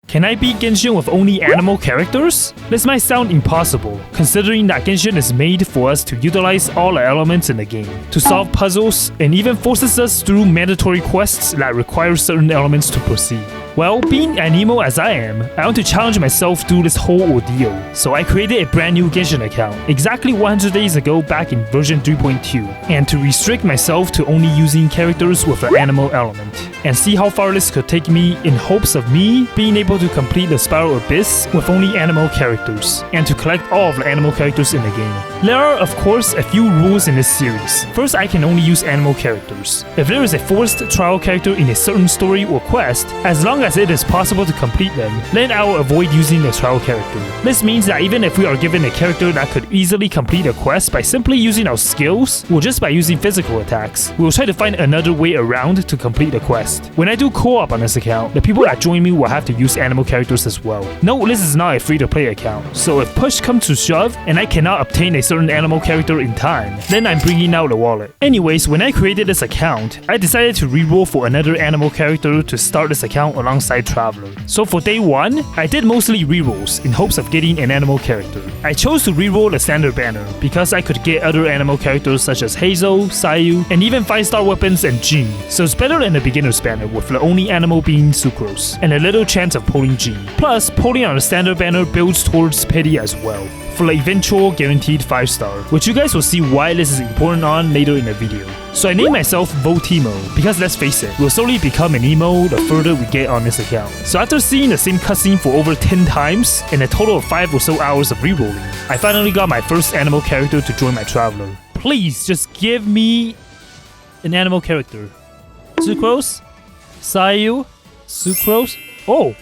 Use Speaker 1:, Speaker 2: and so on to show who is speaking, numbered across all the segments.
Speaker 1: Can I beat Genshin with only animal characters? This might sound impossible, considering that Genshin is made for us to utilize all the elements in the game, to solve puzzles, and even forces us through mandatory quests that require certain elements to proceed. Well, being an emo as I am, I want to challenge myself through this whole ordeal, so I created a brand new Genshin account exactly 100 days ago back in version 3.2, and to restrict myself to only using characters with an animal element, and see how far this could take me in hopes of me being able to complete the Spiral Abyss with only animal characters, and to collect all of the animal characters in the game. There are of course a few rules in this series. First, I can only use animal characters. If there is a forced trial character in a certain story or quest, as long as it is possible to complete them, then I will avoid using the trial character. This means that even if we are given a character that could easily complete a quest by simply using our skills, or just by using physical attacks, we will try to find another way around to complete the quest. When I do co-op on this account, the people that join me will have to use animal characters as well. Note, this is not a free-to-play account, so if push comes to shove and I cannot obtain a certain animal character in time, then I'm bringing out the wallet. Anyways, when I created this account, I decided to reroll for another animal character to start this account alongside Traveler. So for day 1, I did mostly rerolls in hopes of getting an animal character. I chose to reroll the standard banner because I could get other animal characters such as Hazel, Sayu, and even 5-star weapons and Jean, so it's better than the beginner's banner with the only animal being Sucrose, and a little chance of pulling Jean. Plus, pulling on the standard banner builds towards pity as well, for the eventual guaranteed 5-star, which you guys will see why this is important on later in the video. So I named myself Voltyea because let's face it, we'll slowly become an emo the further we get on this account. So after seeing the same cutscene for over 10 times, and a total of 5 or so hours of rerolling, I finally got my first animal character to join my Traveler. Please, just give me an animal character. Sucrose? Sayu? Sucrose? Oh!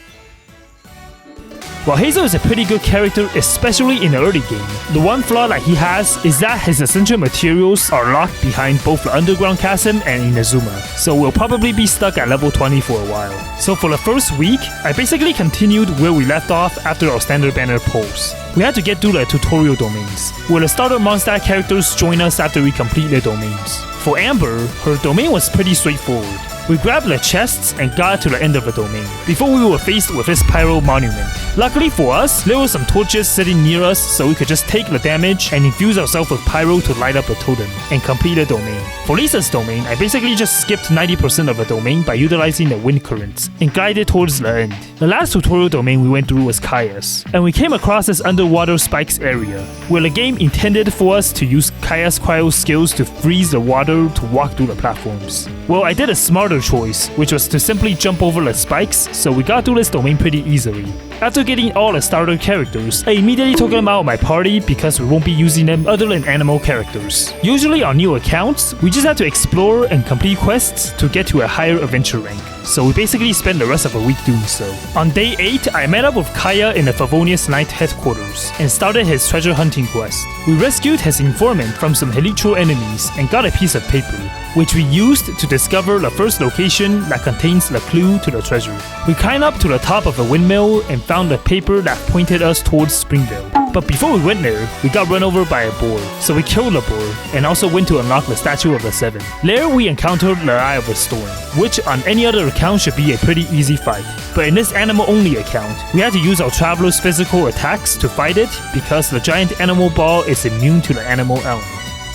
Speaker 1: While Hazel is a pretty good character, especially in the early game, the one flaw that he has is that his essential materials are locked behind both the Underground Chasm and Inazuma, so we'll probably be stuck at level 20 for a while. So for the first week, I basically continued where we left off after our standard banner pulls. We had to get through the tutorial domains, where the starter Mondstadt characters join us after we complete their domains. For Amber, her domain was pretty straightforward. We grabbed the chests and got to the end of the domain, before we were faced with this pyro monument. Luckily for us, there were some torches sitting near us, so we could just take the damage and infuse ourselves with pyro to light up the totem, and complete the domain. For Lisa's domain, I basically just skipped 90% of the domain by utilizing the wind currents, and glided towards the end. The last tutorial domain we went through was Kaya's, and we came across this underwater spikes area, where the game intended for us to use Kaya's cryo skills to freeze the water to walk through the platforms. Well, I did a smarter choice, which was to simply jump over the spikes, so we got through this domain pretty easily. After getting all the starter characters, I immediately took them out of my party because we won't be using them other than animal characters. Usually on new accounts, we just have to explore and complete quests to get to a higher adventure rank, so we basically spent the rest of the week doing so. On day 8, I met up with Kaya in the Favonius Knight headquarters and started his treasure hunting quest. We rescued his informant from some Helitro enemies and got a piece of paper, which we used to discover the first location that contains the clue to the treasure. We climbed up to the top of a windmill and found a paper that pointed us towards Springvale. But before we went there, we got run over by a boar, so we killed the boar and also went to unlock the Statue of the Seven. There we encountered the Eye of the Storm, which on any other account should be a pretty easy fight. But in this Anemo Only account, we had to use our Traveler's physical attacks to fight it because the giant animal ball is immune to the animal element.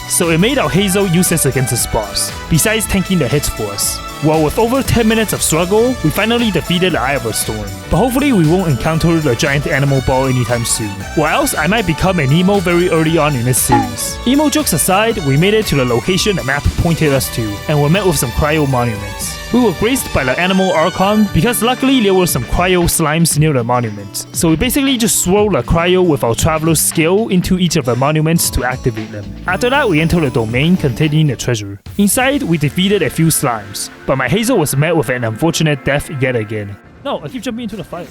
Speaker 1: So it made our Hazel useless against this boss, besides tanking the hits for us. Well, with over 10 minutes of struggle, we finally defeated the Eye of the Storm. But hopefully we won't encounter the giant animal ball anytime soon, or else I might become an emo very early on in this series. Emo jokes aside, we made it to the location the map pointed us to, and were met with some cryo monuments. We were graced by the Animal Archon because luckily there were some cryo slimes near the monuments, so we basically just swirled the cryo with our Traveler's skill into each of the monuments to activate them. After that, we entered the domain containing the treasure. Inside, we defeated a few slimes, but my Hazel was met with an unfortunate death yet again. No, I keep jumping into the fire.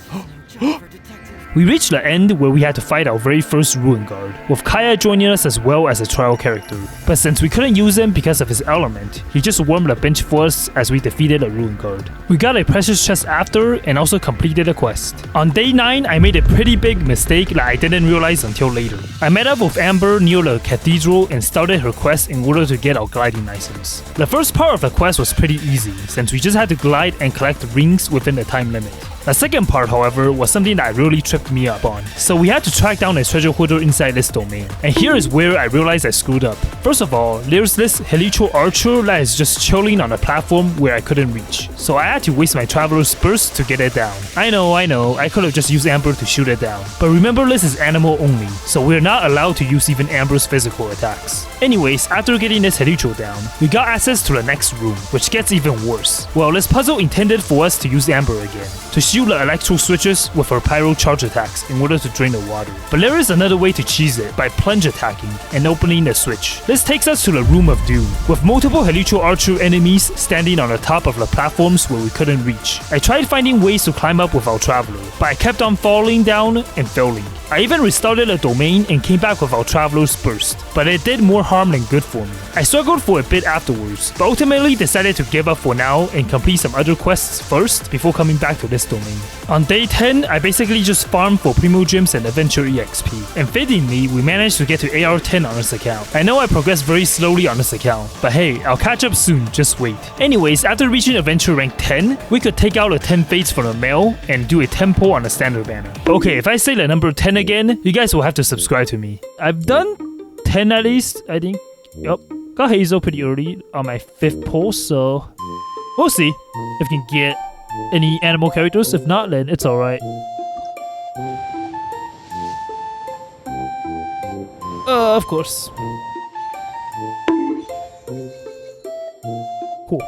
Speaker 1: We reached the end where we had to fight our very first Ruin Guard, with Kaya joining us as well as a trial character. But since we couldn't use him because of his element, he just warmed the bench for us as we defeated a Ruin Guard. We got a precious chest after and also completed a quest. On day 9, I made a pretty big mistake that I didn't realize until later. I met up with Amber near the cathedral and started her quest in order to get our gliding license. The first part of the quest was pretty easy, since we just had to glide and collect rings within the time limit. The second part, however, was something that really tripped me up on. So we had to track down a treasure hoarder inside this domain. And here is where I realized I screwed up. First of all, there's this Helicho archer that is just chilling on a platform where I couldn't reach. So I had to waste my traveler's burst to get it down. I know, I could have just used Amber to shoot it down. But remember, this is Anemo only, so we're not allowed to use even Amber's physical attacks. Anyways, after getting this Helicho down, we got access to the next room, which gets even worse. Well, this puzzle intended for us to use Amber again, to shield the electro switches with her pyro charge attacks in order to drain the water. But there is another way to cheese it, by plunge attacking and opening the switch. This takes us to the Room of Doom, with multiple Helicho archer enemies standing on the top of the platforms where we couldn't reach. I tried finding ways to climb up with our traveler, but I kept on falling down and failing. I even restarted the domain and came back with our traveler's burst, but it did more harm than good for me. I struggled for a bit afterwards, but ultimately decided to give up for now and complete some other quests first before coming back to this domain. On day 10, I basically just farmed for Primo Gems and Adventure EXP, and fittingly, we managed to get to AR10 on this account. I know I progressed very slowly on this account, but hey, I'll catch up soon, just wait. Anyways, after reaching Adventure rank 10, we could take out the 10 fates from the mail and do a tempo on the standard banner. Okay, if I say the number 10 again, you guys will have to subscribe to me. I've done 10 at least, I think. Yup. Got Hazel pretty early on my 5th pull, so we'll see if we can get any animal characters. If not, then it's alright. Of course. Cool.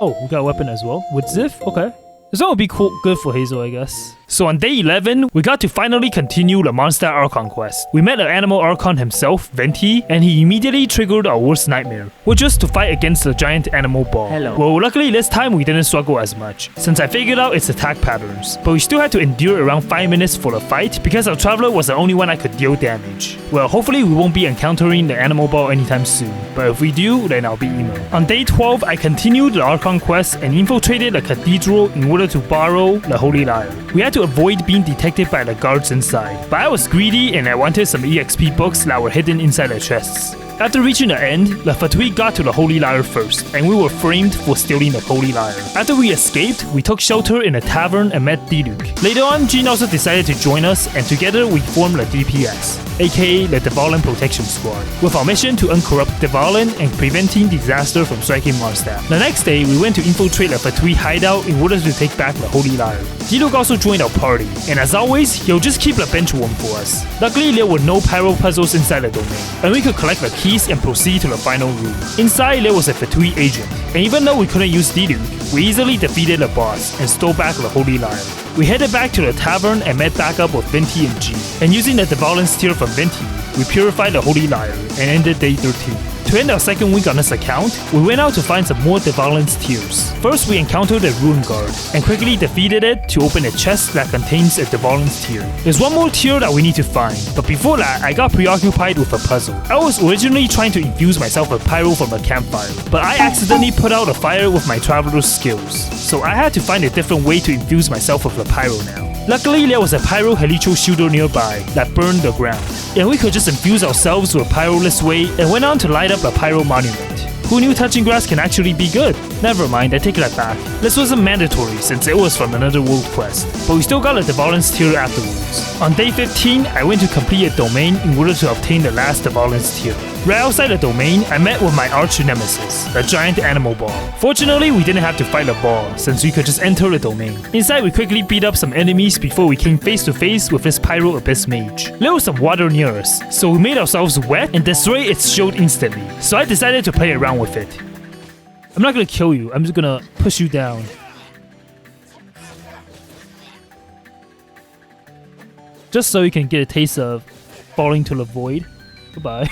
Speaker 1: Oh, we got a weapon as well. With Ziff? Okay. This one would be cool, good for Hazel, I guess. So on day 11, we got to finally continue the Monster Archon quest. We met the Animal Archon himself, Voltyea, and he immediately triggered our worst nightmare, which was to fight against the giant animal ball.
Speaker 2: Hello.
Speaker 1: Well, luckily this time we didn't struggle as much, since I figured out its attack patterns. But we still had to endure around 5 minutes for the fight, because our traveler was the only one that could deal damage. Well, hopefully we won't be encountering the animal ball anytime soon, but if we do, then I'll be emo. On day 12, I continued the Archon quest and infiltrated the cathedral in order to borrow the Holy Lyre. We had to avoid being detected by the guards inside, but I was greedy and I wanted some EXP books that were hidden inside the chests. After reaching the end, the Voltyea got to the Holy Lyre first, and we were framed for stealing the Holy Lyre. After we escaped, we took shelter in a tavern and met Diluc. Later on, Jin also decided to join us, and together we formed the DPS, aka the Dvalin Protection Squad, with our mission to uncorrupt Dvalin and preventing disaster from striking Mondstadt. The next day, we went to infiltrate the Voltyea hideout in order to take back the Holy Lyre. Diluc also joined our party, and as always, he'll just keep the bench warm for us. Luckily, there were no pyro puzzles inside the domain, and we could collect the keys and proceed to the final room. Inside, there was a Voltyea agent, and even though we couldn't use Diluc, we easily defeated the boss and stole back the Holy Lyre. We headed back to the tavern and met back up with Voltyea and G, and using the Dvalin's tear from Voltyea, we purified the Holy Lyre and ended day 13. To end our second week on this account, we went out to find some more Dvalin's tears. First, we encountered a Ruin Guard, and quickly defeated it to open a chest that contains a Dvalin's tear. There's one more tear that we need to find, but before that, I got preoccupied with a puzzle. I was originally trying to infuse myself with pyro from a campfire, but I accidentally put out a fire with my traveler's skills, so I had to find a different way to infuse myself with the pyro now. Luckily, there was a pyro Helicho shooter nearby that burned the ground, and we could just infuse ourselves with pyro this way and went on to light up a pyro monument. Who knew touching grass can actually be good? Never mind, I take that back. This wasn't mandatory since it was from another world quest, but we still got a Dvalin's tear afterwards. On day 15, I went to complete a domain in order to obtain the last Dvalin's tear. Right outside the domain, I met with my arch nemesis, the giant animal ball. Fortunately, we didn't have to fight the ball, since we could just enter the domain. Inside, we quickly beat up some enemies before we came face to face with this Pyro Abyss Mage. There was some water near us, so we made ourselves wet and destroyed its shield instantly, so I decided to play around with it. I'm not gonna kill you, I'm just gonna push you down. Just so you can get a taste of falling to the void. Goodbye.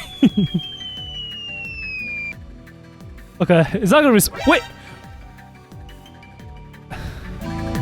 Speaker 1: Okay, it's not gonna wait!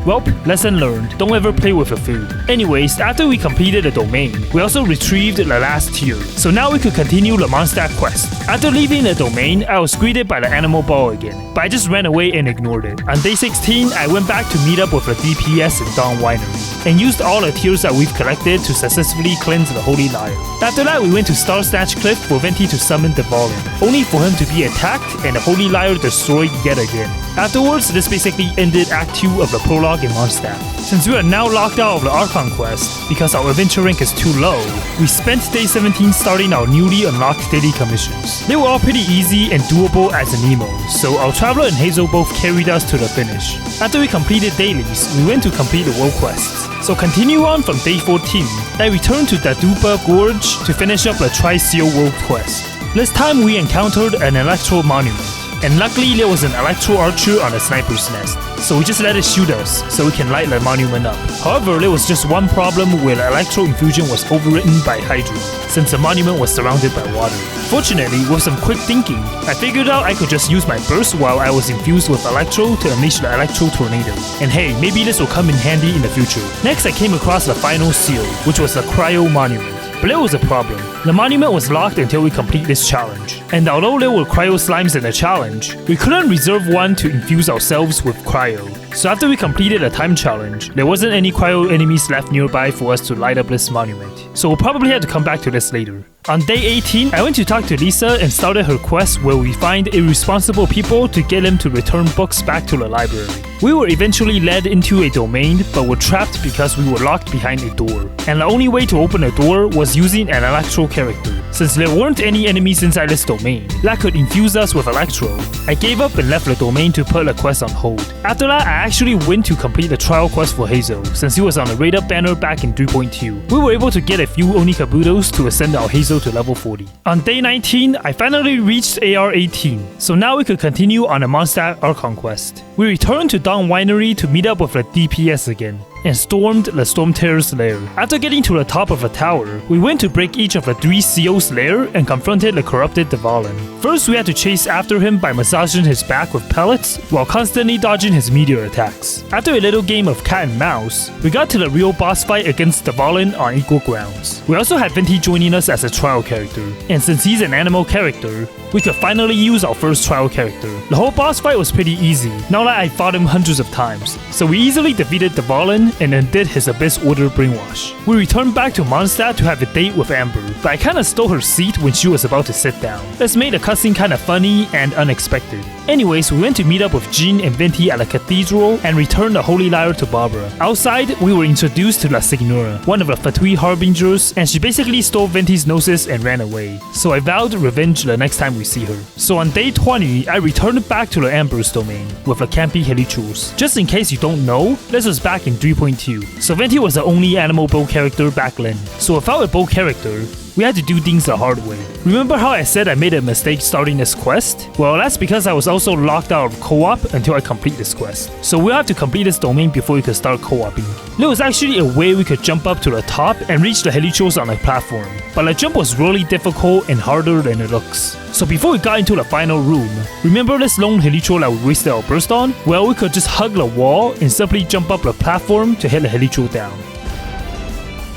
Speaker 1: Well, lesson learned. Don't ever play with your food. Anyways, after we completed the domain, we also retrieved the last tier. So now we could continue the Mondstadt quest. After leaving the domain, I was greeted by the animal ball again, but I just ran away and ignored it. On day 16, I went back to meet up with the DPS in Dawn Winery. and used all the tears that we've collected to successfully cleanse the Holy Lyre. After that, we went to Star Snatch Cliff for Venti to summon the Volin, only for him to be attacked and the Holy Lyre destroyed yet again. Afterwards, this basically ended Act 2 of the prologue in Mondstadt. Since we are now locked out of the Archon quest, because our adventure rank is too low, we spent day 17 starting our newly unlocked daily commissions. They were all pretty easy and doable as an emo, so our Traveler and Hazel both carried us to the finish. After we completed dailies, we went to complete the world quests. So continue on from day 14, I returned to Daduba Gorge to finish up the Tri-Seal world quest. This time we encountered an Electro Monument, and luckily there was an Electro Archer on a sniper's nest, so we just let it shoot us so we can light the monument up. However, there was just one problem where the Electro Infusion was overwritten by Hydro, since the monument was surrounded by water. Fortunately, with some quick thinking, I figured out I could just use my burst while I was infused with Electro to unleash the Electro Tornado. And hey, maybe this will come in handy in the future. Next, I came across the final seal, which was the Cryo Monument. But there was a problem. The monument was locked until we complete this challenge. And although there were cryo slimes in the challenge, we couldn't reserve one to infuse ourselves with cryo. So after we completed the time challenge, there wasn't any cryo enemies left nearby for us to light up this monument. So we'll probably have to come back to this later. On day 18, I went to talk to Lisa and started her quest where we find irresponsible people to get them to return books back to the library. We were eventually led into a domain, but were trapped because we were locked behind a door. And the only way to open the door was using an Electro character. Since there weren't any enemies inside this domain that could infuse us with Electro, I gave up and left the domain to put the quest on hold. After that, I actually went to complete the trial quest for Hazel, since he was on the raid-up banner back in 3.2. We were able to get a few Oni Kabutos to ascend our Hazel to level 40. On day 19, I finally reached AR 18, so now we could continue on the Mondstadt Archon quest. We returned to Dawn Winery to meet up with the DPS again, and stormed the Stormterror's lair. After getting to the top of the tower, we went to break each of the 3 CO's lair and confronted the corrupted Dvalin. First, we had to chase after him by massaging his back with pellets while constantly dodging his meteor attacks. After a little game of cat and mouse, we got to the real boss fight against Dvalin on equal grounds. We also had Venti joining us as a trial character, and since he's an animal character, we could finally use our first trial character. The whole boss fight was pretty easy, now that I fought him hundreds of times, so we easily defeated Dvalin and undid his Abyss Order brainwash. We returned back to Mondstadt to have a date with Amber, but I kinda stole her seat when she was about to sit down. This made the cutscene kinda funny and unexpected. Anyways, we went to meet up with Jean and Venti at the cathedral and returned the Holy Lyre to Barbara. Outside, we were introduced to La Signora, one of the Fatui Harbingers, and she basically stole Venti's gnosis and ran away. So I vowed revenge the next time we see her. So on day 20, I returned back to the Amber's domain with the Campy Helichus. Just in case you don't know, this was back in 3.2, so Venti was the only animal bow character back then. So without a bow character, we had to do things the hard way. Remember how I said I made a mistake starting this quest? Well, that's because I was also locked out of co-op until I complete this quest. So we'll have to complete this domain before we could start co-oping. There was actually a way we could jump up to the top and reach the Helichos on a platform, but the jump was really difficult and harder than it looks. So before we got into the final room, remember this lone Helicho that we wasted our burst on? Well, we could just hug the wall and simply jump up the platform to hit the Helicho down.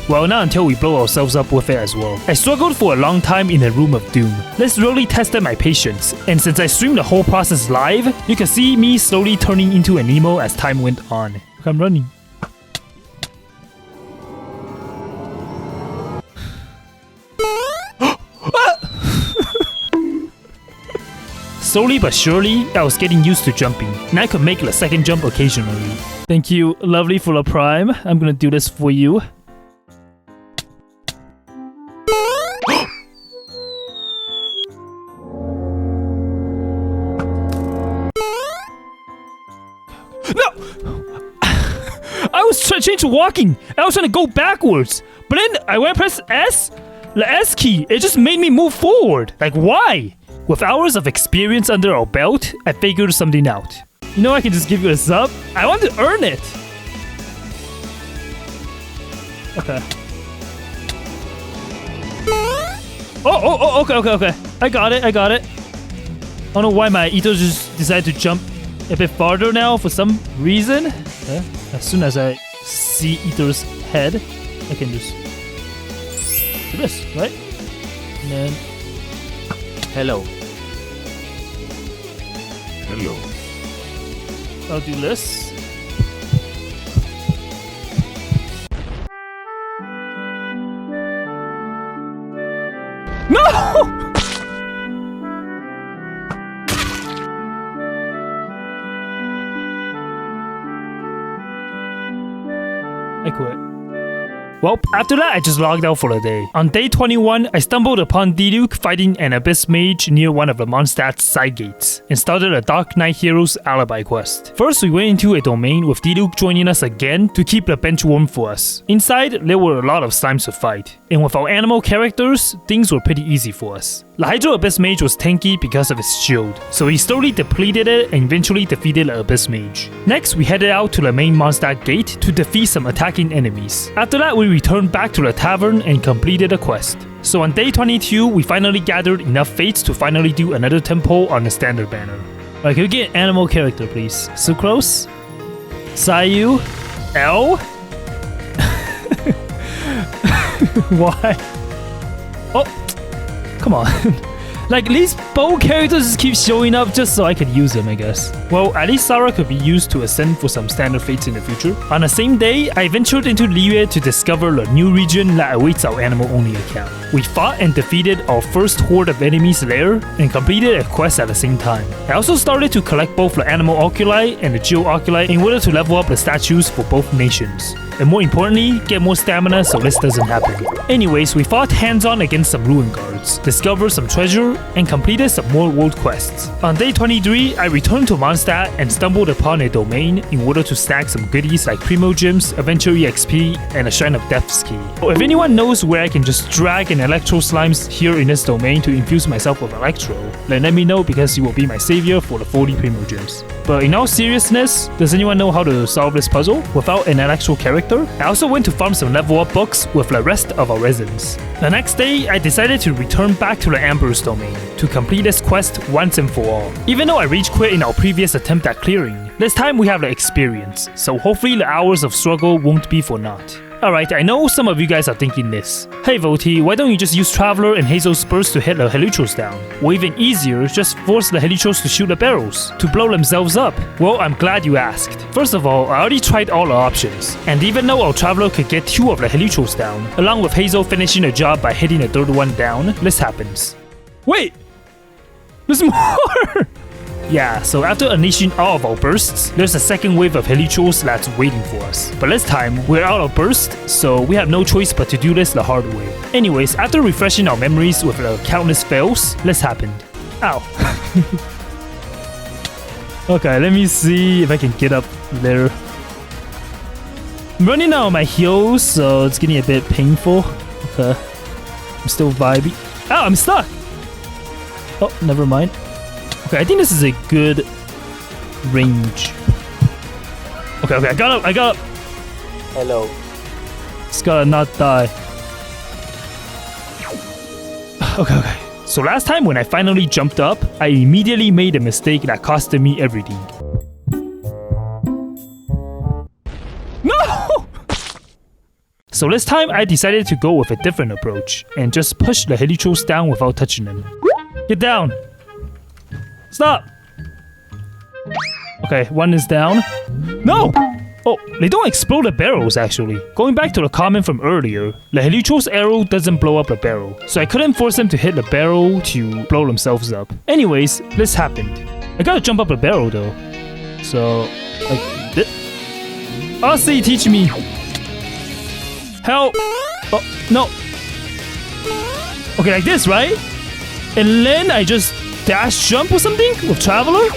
Speaker 1: Well, not until we blow ourselves up with it as well. I struggled for a long time in the Room of Doom. This really tested my patience, and since I streamed the whole process live, you can see me slowly turning into an emo as time went on. Look, I'm running. Slowly but surely, I was getting used to jumping, and I could make the second jump occasionally. Thank you, lovely full of prime. I'm gonna do this for you. I was trying to change to walking. I was trying to go backwards. But then I went to press S. The S key, it just made me move forward. Like, why? With hours of experience under our belt, I figured something out. You know I can just give you a sub? I want to earn it. Okay. Okay. I got it. I don't know why my Ito just decided to jump a bit farther now for some reason. As soon as I see Ito's head, I can just do this, right? And then hello. I'll do this. No! I quit. Well, after that, I just logged out for the day. On day 21, I stumbled upon Diluc fighting an Abyss Mage near one of the Mondstadt's side gates, and started a Dark Knight Hero's alibi quest. First, we went into a domain with Diluc joining us again to keep the bench warm for us. Inside, there were a lot of slimes to fight, and with our animal characters, things were pretty easy for us. The Hydro Abyss Mage was tanky because of its shield, so he slowly depleted it and eventually defeated the Abyss Mage. Next, we headed out to the main Mondstadt gate to defeat some attacking enemies. After that, we returned back to the tavern and completed a quest. So on day 22, we finally gathered enough fates to finally do another temple on the standard banner. Alright, can we get an animal character, please? Sucrose? Sayu? L? Why? Oh, come on. Like, these bow characters just keep showing up just so I could use them, I guess. Well, at least Sarah could be used to ascend for some standard fates in the future. On the same day, I ventured into Liyue to discover the new region that awaits our Anemo Only account. We fought and defeated our first horde of enemies there, and completed a quest at the same time. I also started to collect both the Anemo Oculi and the Geo Oculi in order to level up the statues for both nations. And more importantly, get more stamina so this doesn't happen. Anyways, we fought hands-on against some ruin guards, discovered some treasure, and completed some more world quests. On day 23, I returned to Mondstadt and stumbled upon a domain in order to stack some goodies like Primo Gems, Adventure EXP, and a Shrine of Death's Key. If anyone knows where I can just drag an Electro Slimes here in this domain to infuse myself with Electro, then let me know because you will be my savior for the 40 Primo Gems. But in all seriousness, does anyone know how to solve this puzzle without an Electro character? I also went to farm some level up books with the rest of our residents. The next day, I decided to return back to the Amber's domain to complete this quest once and for all. Even though I rage quit in our previous attempt at clearing, this time we have the experience, so hopefully the hours of struggle won't be for naught. Alright, I know some of you guys are thinking this. Hey Voltyea, why don't you just use Traveler and Hazel Spurs to hit the Heliotros down? Or even easier, just force the Heliotros to shoot the barrels, to blow themselves up. Well, I'm glad you asked. First of all, I already tried all the options. And even though our Traveler could get 2 of the Heliotros down, along with Hazel finishing the job by hitting the third one down, this happens. Wait! There's more! Yeah, so after unleashing all of our bursts, there's a second wave of Heliotros that's waiting for us. But this time, we're out of burst, so we have no choice but to do this the hard way. Anyways, after refreshing our memories with the countless fails, this happened. Ow. Okay, let me see if I can get up there. I'm running out of my heals, so it's getting a bit painful. Okay. I'm still vibey. Ow, I'm stuck! Oh, never mind. Okay, I think this is a good range. Okay, I got up.
Speaker 2: Hello.
Speaker 1: Just gotta not die. Okay. So last time when I finally jumped up, I immediately made a mistake that costed me everything. No! So this time I decided to go with a different approach and just push the Heliotros down without touching them. Get down! Stop! Okay, one is down. No! Oh, they don't explode the barrels actually. Going back to the comment from earlier, the Heliotros arrow doesn't blow up the barrel, so I couldn't force them to hit the barrel to blow themselves up. Anyways, this happened. I gotta jump up the barrel though. So, like this. Aussie, teach me! Help! Oh, no. Okay, like this, right? And then I just dash jump or something with Traveler?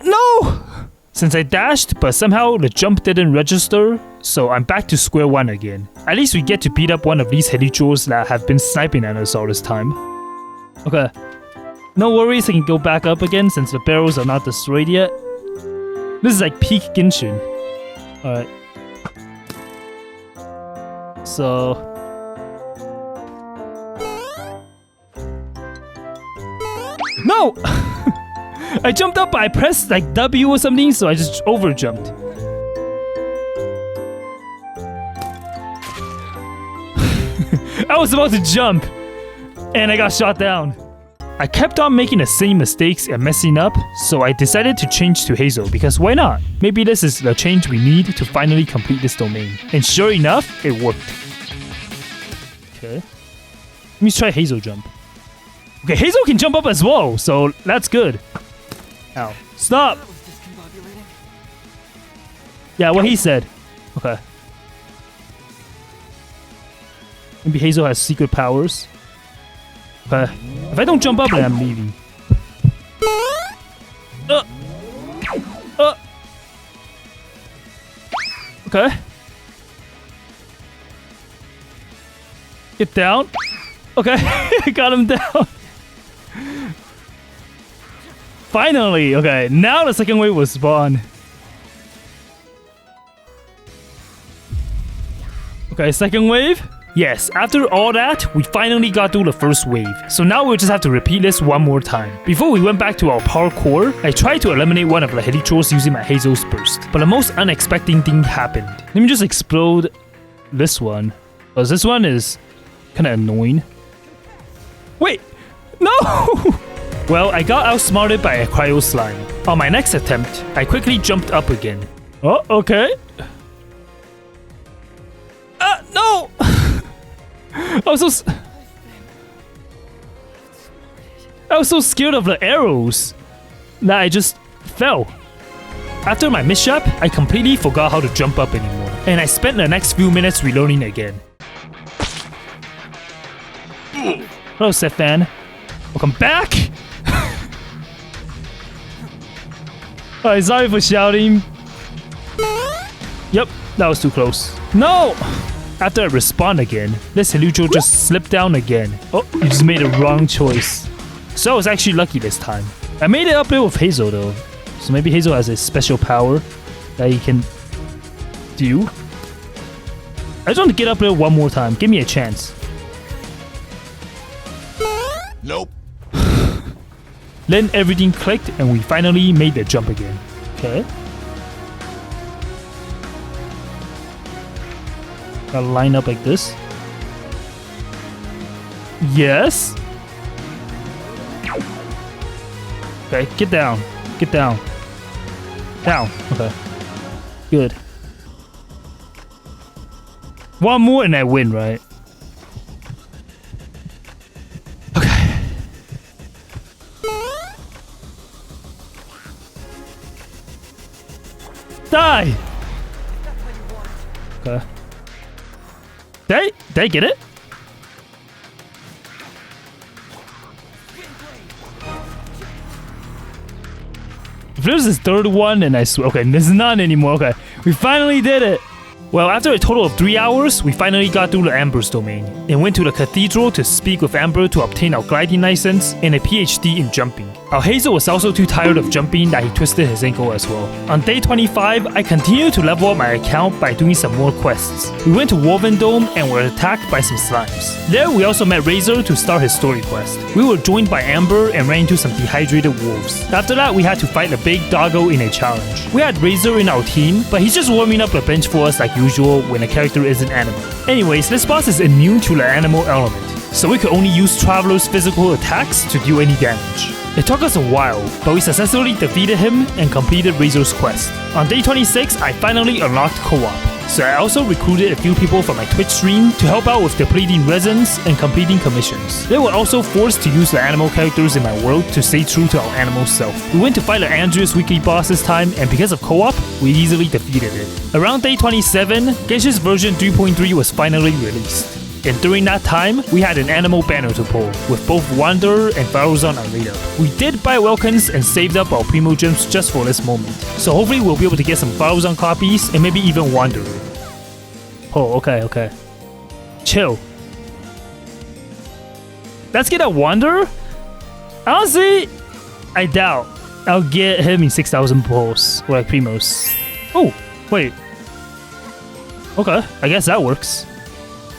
Speaker 1: No! Since I dashed, but somehow the jump didn't register, so I'm back to square one again. At least we get to beat up one of these Heliotros that have been sniping at us all this time. Okay. No worries, I can go back up again since the barrels are not destroyed yet. This is like peak Genshin. Alright. So... No! I jumped up, but I pressed like W or something, so I just over jumped. I was about to jump, and I got shot down. I kept on making the same mistakes and messing up, so I decided to change to Hazel because why not? Maybe this is the change we need to finally complete this domain. And sure enough, it worked. Okay. Let me try Hazel jump. Okay, Hazel can jump up as well, so that's good. Ow. Stop! Yeah, what he said. Okay. Maybe Hazel has secret powers. Okay. If I don't jump up, then I'm leaving. Okay. Get down. Okay. Got him down. Finally. Okay. Now the second wave will spawn. Okay. Second wave. Yes, after all that, we finally got through the first wave. So now we'll just have to repeat this one more time. Before we went back to our parkour, I tried to eliminate one of the Helitrolls using my Hazel's burst. But the most unexpected thing happened. Let me just explode this one. Because this one is kind of annoying. Wait! No! Well, I got outsmarted by a cryo slime. On my next attempt, I quickly jumped up again. Oh, okay. No! I was so scared of the arrows that I just fell. After my mishap, I completely forgot how to jump up anymore, and I spent the next few minutes relearning again. Hello, Stefan. Welcome back! Alright, sorry for shouting. Yep, that was too close. No! After I respawn again, this Helitroll just slipped down again. Oh, you just made a wrong choice. So I was actually lucky this time. I made it up there with Hazel though. So maybe Hazel has a special power that he can do. I just want to get up there one more time. Give me a chance.
Speaker 2: Nope.
Speaker 1: Then everything clicked and we finally made the jump again. Okay. Gotta line up like this. Yes. Okay, get down. Get down. Down. Okay. Good. One more and I win, right? Okay. Die! Okay. Did I get it? If there's this third one, and I swear, okay, there's none anymore. Okay, we finally did it. Well, after a total of 3 hours, we finally got through the Amber's domain and went to the cathedral to speak with Amber to obtain our gliding license and a PhD in jumping. Our Hazel was also too tired of jumping that he twisted his ankle as well. On day 25, I continued to level up my account by doing some more quests. We went to Woven Dome and were attacked by some slimes. There, we also met Razor to start his story quest. We were joined by Amber and ran into some dehydrated wolves. After that, we had to fight a big doggo in a challenge. We had Razor in our team, but he's just warming up the bench for us like usual when a character is an animal. Anyways, this boss is immune to the animal element, so we could only use Traveler's physical attacks to do any damage. It took us a while, but we successfully defeated him and completed Razor's quest. On day 26, I finally unlocked co-op, so I also recruited a few people from my Twitch stream to help out with depleting resins and completing commissions. They were also forced to use the animal characters in my world to stay true to our animal self. We went to fight the Andreas weekly boss this time, and because of co-op, we easily defeated it. Around day 27, Genshin's version 3.3 was finally released. And during that time, we had an animal banner to pull, with both Wanderer and Faruzan on radar. We did buy Welkins and saved up our Primo Gems just for this moment. So hopefully we'll be able to get some Faruzan copies and maybe even Wanderer. Oh, okay. Chill. Let's get a Wanderer? Honestly, I doubt I'll get him in 6,000 pulls, or like Primos. Oh, wait. Okay, I guess that works.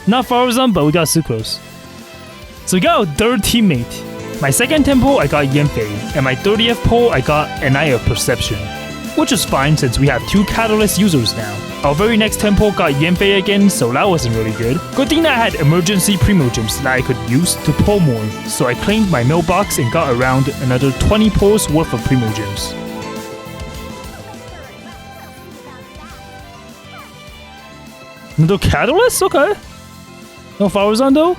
Speaker 1: Not Faruzan, but we got Sucrose. So we got our third teammate. My second tempo, I got Yenfei, and my 30th pull, I got an Eye of Perception, which is fine since we have 2 Catalyst users now. Our very next tempo got Yenfei again, so that wasn't really good. Good thing that I had emergency Primo Gems that I could use to pull more, so I claimed my mailbox and got around another 20 pulls worth of Primo Gems. Another Catalyst? Okay. No Faruzan though?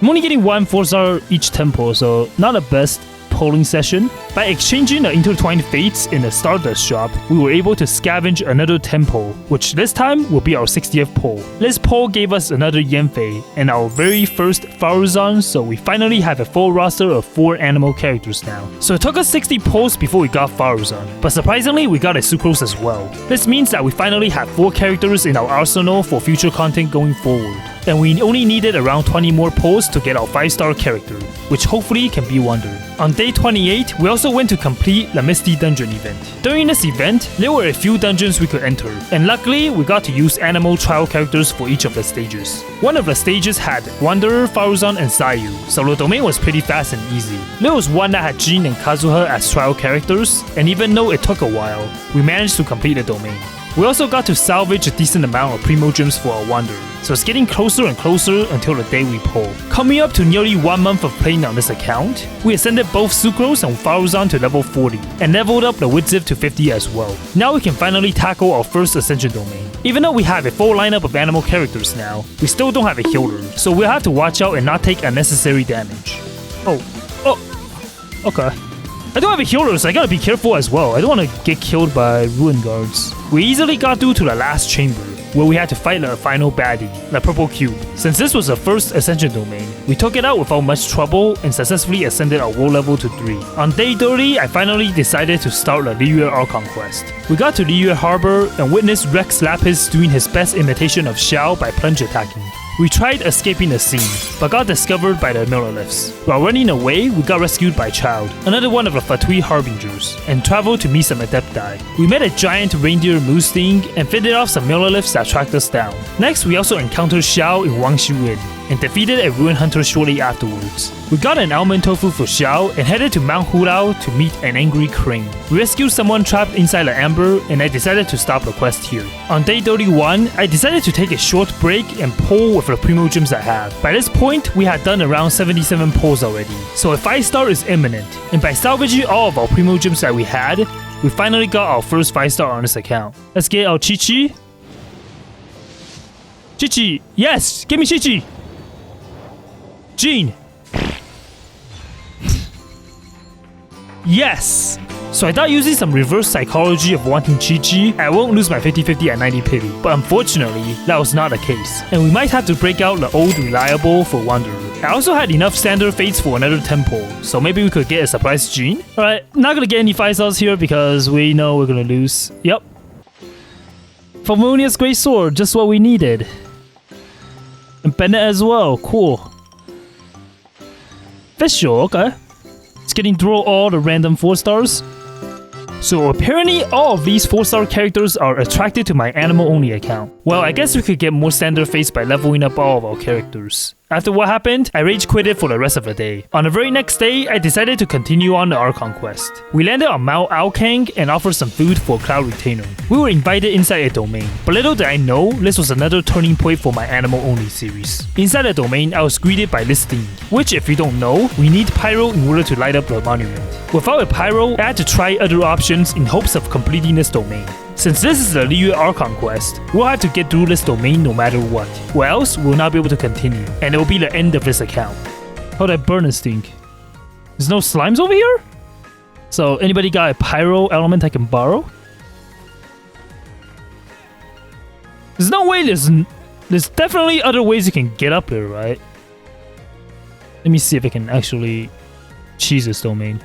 Speaker 1: I'm only getting 1 4-star each temple, so not the best polling session. By exchanging the intertwined fates in the Stardust shop, we were able to scavenge another temple, which this time will be our 60th poll. This poll gave us another Yanfei and our very first Faruzan, so we finally have a full roster of 4 animal characters now. So it took us 60 polls before we got Faruzan, but surprisingly we got a Sucrose as well. This means that we finally have 4 characters in our arsenal for future content going forward. And we only needed around 20 more polls to get our 5-star character, which hopefully can be Wonder. On day 28, we also went to complete the Misty Dungeon event. During this event, there were a few dungeons we could enter, and luckily we got to use animal trial characters for each of the stages. One of the stages had Wanderer, Faruzan, and Sayu, so the domain was pretty fast and easy. There was one that had Jin and Kazuha as trial characters, and even though it took a while, we managed to complete the domain. We also got to salvage a decent amount of Primo Gems for our Wanderer, so it's getting closer and closer until the day we pull. Coming up to nearly 1 month of playing on this account, we ascended both Sucrose and Faruzan to level 40, and leveled up the Witziv to 50 as well. Now we can finally tackle our first Ascension domain. Even though we have a full lineup of animal characters now, we still don't have a healer, so we'll have to watch out and not take unnecessary damage. Okay. I don't have a healer, so I gotta be careful as well. I don't want to get killed by Ruin Guards. We easily got through to the last chamber, where we had to fight the final baddie, the purple cube. Since this was the first Ascension domain, we took it out without much trouble and successfully ascended our world level to 3. On day 30, I finally decided to start the Liyue Archon quest. We got to Liyue Harbor and witnessed Rex Lapis doing his best imitation of Xiao by plunge attacking. We tried escaping the scene, but got discovered by the Milliliths. While running away, we got rescued by Child, another one of the Fatui Harbingers, and traveled to meet some Adepti. We met a giant reindeer moose thing and fended off some Milliliths that tracked us down. Next, we also encountered Xiao in Wangshu Inn, and defeated a Ruin Hunter shortly afterwards. We got an almond tofu for Xiao and headed to Mount Hulao to meet an angry crane. We rescued someone trapped inside the amber, and I decided to stop the quest here. On day 31, I decided to take a short break and pull with the Primo Gems I have. By this point, we had done around 77 pulls already, so a 5-star is imminent, and by salvaging all of our Primo Gems that we had, we finally got our first 5-star on this account. Let's get our Chi-Chi. Chi-Chi! Yes! Give me Chi-Chi! Jean! Yes! So I thought using some reverse psychology of wanting Chi-Chi, I won't lose my 50-50 at 90 pity. But unfortunately, that was not the case. And we might have to break out the old reliable for Wanderer. I also had enough standard fates for another temple, so maybe we could get a surprise Jean? Alright, not gonna get any 5-stars here because we know we're gonna lose. Yep. Famonia's Great Sword, just what we needed. And Bennett as well, cool. Official, okay. It's getting through all the random 4-stars. So apparently all of these 4-star characters are attracted to my Anemo Only account. Well, I guess we could get more standard fates by leveling up all of our characters. After what happened, I rage quitted for the rest of the day. On the very next day, I decided to continue on the Archon quest. We landed on Mount Aokang and offered some food for Cloud Retainer. We were invited inside a domain, but little did I know, this was another turning point for my Anemo Only series. Inside the domain, I was greeted by this thing, which if you don't know, we need Pyro in order to light up the monument. Without a Pyro, I had to try other options in hopes of completing this domain. Since this is the Liyue Archon quest, we'll have to get through this domain no matter what, or else we'll not be able to continue, and it will be the end of this account. How'd I burn this thing? There's no slimes over here? So anybody got a pyro element I can borrow? There's no way there's definitely other ways you can get up here, right? Let me see if I can actually cheese this domain.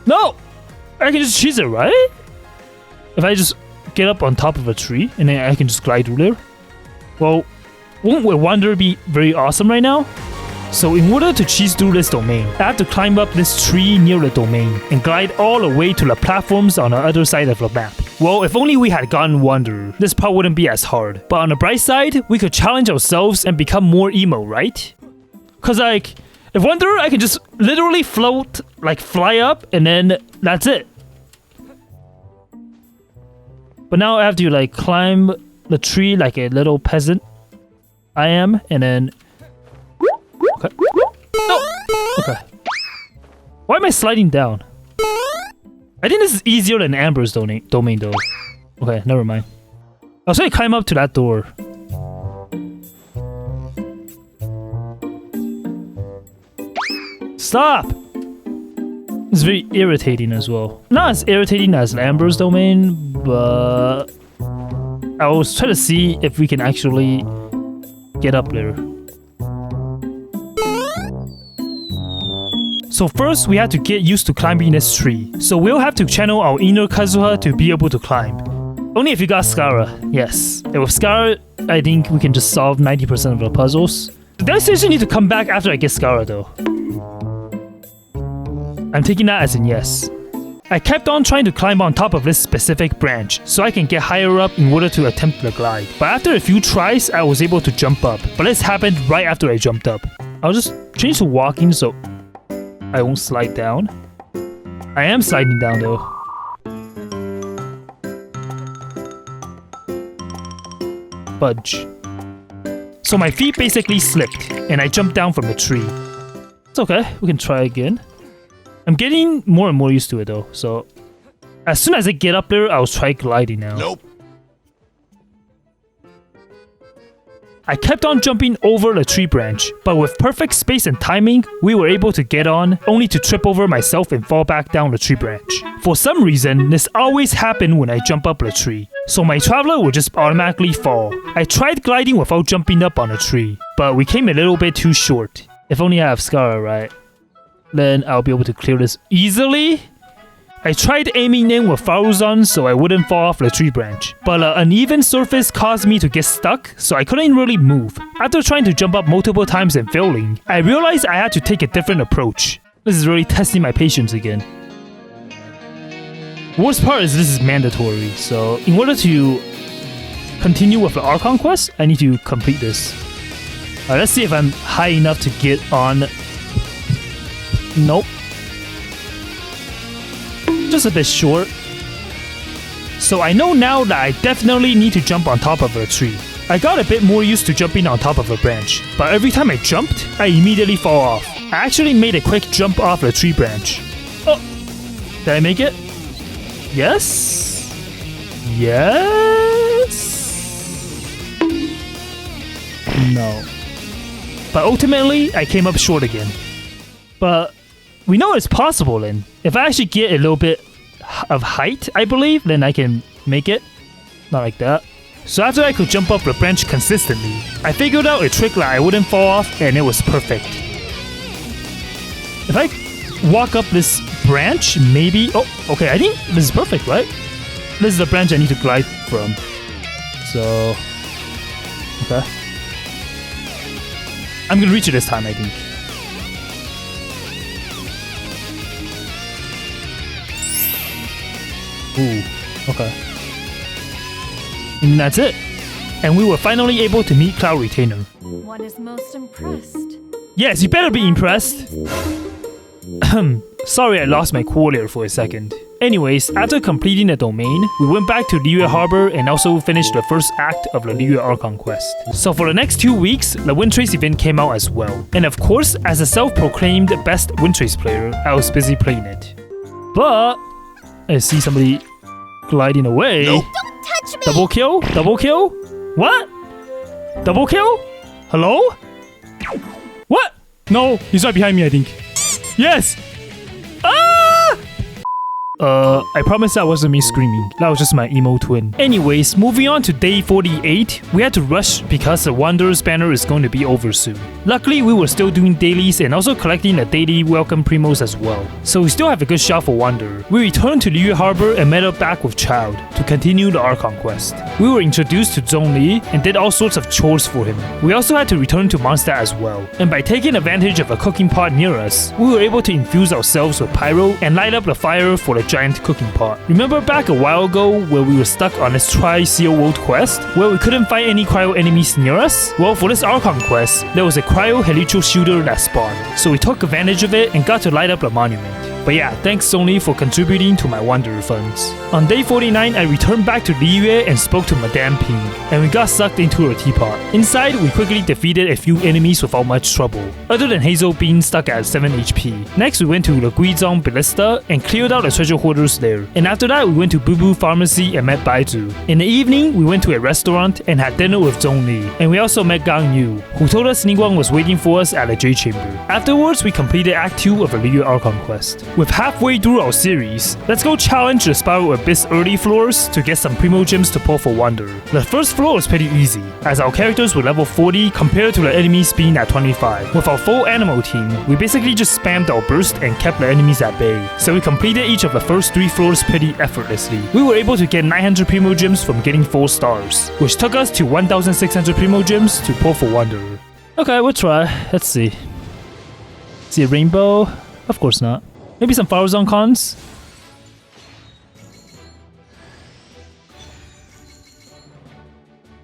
Speaker 1: No! I can just cheese it, right? If I just get up on top of a tree and then I can just glide through there. Well, won't Wanderer be very awesome right now? So in order to cheese through this domain, I have to climb up this tree near the domain and glide all the way to the platforms on the other side of the map. Well, if only we had gotten Wanderer, this part wouldn't be as hard. But on the bright side, we could challenge ourselves and become more emo, right? Cause like, if Wanderer, I can just literally float, like fly up, and then that's it. But now I have to like climb the tree like a little peasant I am, and then... Okay. No! Okay. Why am I sliding down? I think this is easier than Amber's domain though. Okay, never mind. I'll try to climb up to that door. Stop! It's very irritating as well. Not as irritating as Amber's domain, but I was trying to see if we can actually get up there. So first, we had to get used to climbing this tree. So we'll have to channel our inner Kazuha to be able to climb. Only if you got Skara, yes. And with Skara, I think we can just solve 90% of the puzzles. Do I seriously need to come back after I get Skara though? I'm taking that as in yes. I kept on trying to climb on top of this specific branch so I can get higher up in order to attempt the glide. But after a few tries, I was able to jump up. But this happened right after I jumped up. I'll just change to walking so I won't slide down. I am sliding down though. Fudge. So my feet basically slipped and I jumped down from the tree. It's okay, we can try again. I'm getting more and more used to it though, so as soon as I get up there, I'll try gliding now.
Speaker 2: Nope.
Speaker 1: I kept on jumping over the tree branch, but with perfect space and timing, we were able to get on, only to trip over myself and fall back down the tree branch. For some reason, this always happened when I jump up the tree, so my traveler would just automatically fall. I tried gliding without jumping up on a tree, but we came a little bit too short. If only I have Skara, right? Then I'll be able to clear this easily. I tried aiming in with Faruzan so I wouldn't fall off the tree branch, but an uneven surface caused me to get stuck, so I couldn't really move. After trying to jump up multiple times and failing, I realized I had to take a different approach. This is really testing my patience again. Worst part is this is mandatory, so in order to continue with the Archon quest, I need to complete this. Alright, let's see if I'm high enough to get on. Nope. Just a bit short. So I know now that I definitely need to jump on top of a tree. I got a bit more used to jumping on top of a branch, but every time I jumped, I immediately fall off. I actually made a quick jump off the tree branch. Oh! Did I make it? Yes? Yes? No. But ultimately, I came up short again. But we know it's possible then. If I actually get a little bit of height, I believe, then I can make it. Not like that. So after I could jump up the branch consistently, I figured out a trick that I wouldn't fall off, and it was perfect. If I walk up this branch, maybe... Oh, okay, I think this is perfect, right? This is the branch I need to glide from. So... Okay. I'm gonna reach it this time, I think. Ooh, okay. And that's it. And we were finally able to meet Cloud Retainer.
Speaker 3: One is most impressed.
Speaker 1: Yes, you better be impressed. Sorry I lost my cool there for a second. Anyways, after completing the domain, we went back to Liyue Harbor and also finished the first act of the Liyue Archon quest. So for the next 2 weeks, the Windtrace event came out as well. And of course, as a self-proclaimed best Windtrace player, I was busy playing it. But I see somebody gliding away.
Speaker 2: Nope.
Speaker 3: Don't touch me!
Speaker 1: Double kill? Double kill? What? Double kill? Hello? What? No, he's right behind me, I think. Yes! Ah! I promise that wasn't me screaming. That was just my emo twin. Anyways, moving on to day 48, we had to rush because the Wanderer's banner is going to be over soon. Luckily, we were still doing dailies and also collecting the daily welcome primos as well. So we still have a good shot for Wanderer. We returned to Liyue Harbor and met up back with Child to continue the Archon quest. We were introduced to Zhongli and did all sorts of chores for him. We also had to return to Mondstadt as well. And by taking advantage of a cooking pot near us, we were able to infuse ourselves with pyro and light up the fire for the giant cooking pot. Remember back a while ago where we were stuck on this Tri-Seal World quest where we couldn't find any cryo enemies near us? Well, for this Archon quest, there was a cryo helical shooter that spawned, so we took advantage of it and got to light up the monument. But yeah, thanks Sony for contributing to my Wanderer funds. On day 49, I returned back to Liyue and spoke to Madame Ping, and we got sucked into her teapot. Inside, we quickly defeated a few enemies without much trouble, other than Hazel being stuck at 7 HP. Next, we went to the Guizhong Ballista and cleared out the treasure hoarders there. And after that, we went to Boo Boo Pharmacy and met Baizu. In the evening, we went to a restaurant and had dinner with Zhongli, and we also met Gang Yu, who told us Ningguang was waiting for us at the J Chamber. Afterwards, we completed Act 2 of the Liyue Archon quest. With halfway through our series, let's go challenge the Spiral Abyss early floors to get some Primo Gems to pull for Wanderer. The first floor was pretty easy, as our characters were level 40 compared to the enemies being at 25. With our full Anemo team, we basically just spammed our burst and kept the enemies at bay, so we completed each of the first 3 floors pretty effortlessly. We were able to get 900 Primo Gems from getting 4 stars, which took us to 1,600 Primo Gems to pull for Wanderer. Okay, we'll try. Let's see. See a rainbow? Of course not. Maybe some Farazan cons?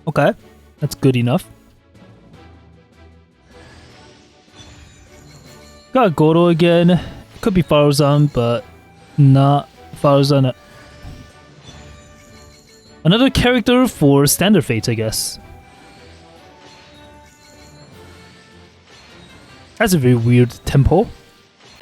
Speaker 1: Okay, that's good enough. Got Goro again. Could be Farazan, but not Farazan. Another character for Standard Fates, I guess. That's a very weird tempo.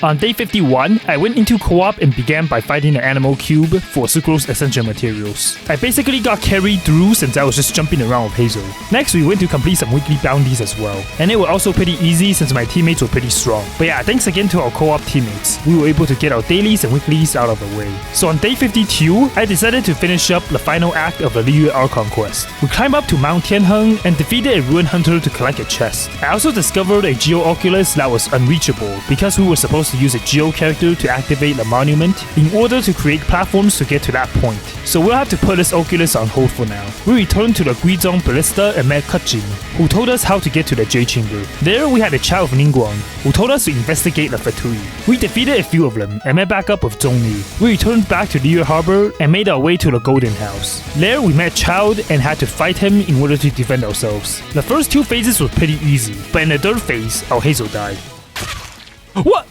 Speaker 1: On day 51, I went into co-op and began by fighting the Animal Cube for Sucrose Essential Materials. I basically got carried through since I was just jumping around with Hazel. Next, we went to complete some weekly bounties as well, and they were also pretty easy since my teammates were pretty strong. But yeah, thanks again to our co-op teammates, we were able to get our dailies and weeklies out of the way. So on day 52, I decided to finish up the final act of the Liyue Archon quest. We climbed up to Mount Tianheng and defeated a Ruin Hunter to collect a chest. I also discovered a Geo Oculus that was unreachable because we were supposed to use a Geo character to activate the monument in order to create platforms to get to that point. So we'll have to put this Oculus on hold for now. We returned to the Guizhong Ballista and met Kutjin, who told us how to get to the J Chamber. There we had a chat with Ningguang, who told us to investigate the Fatui. We defeated a few of them and met back up with Zhongli. We returned back to Liyue Harbor and made our way to the Golden House. There we met Child and had to fight him in order to defend ourselves. The first 2 phases were pretty easy, but in the 3rd phase, our Hazel died. What?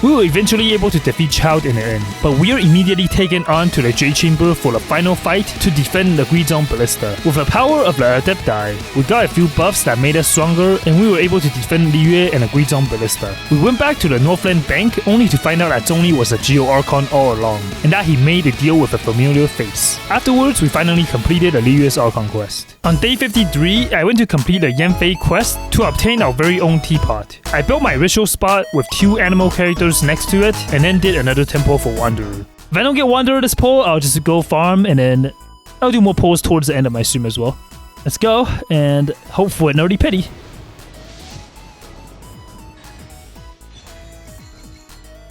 Speaker 1: We were eventually able to defeat Child in the end, but we are immediately taken on to the J Chamber for the final fight to defend the Guizhong Ballista. With the power of the Adepti, we got a few buffs that made us stronger, and we were able to defend Liyue and the Guizhong Ballista. We went back to the Northland Bank only to find out that Zhongli was a Geo Archon all along, and that he made a deal with a familiar face. Afterwards, we finally completed the Liyue's Archon quest. On day 53, I went to complete the Yanfei quest to obtain our very own teapot. I built my ritual spot with 2 animal characters next to it, and then did another temple for Wanderer. If I don't get Wanderer this pull, I'll just go farm, and then I'll do more pulls towards the end of my stream as well. Let's go, and hope for an early pity.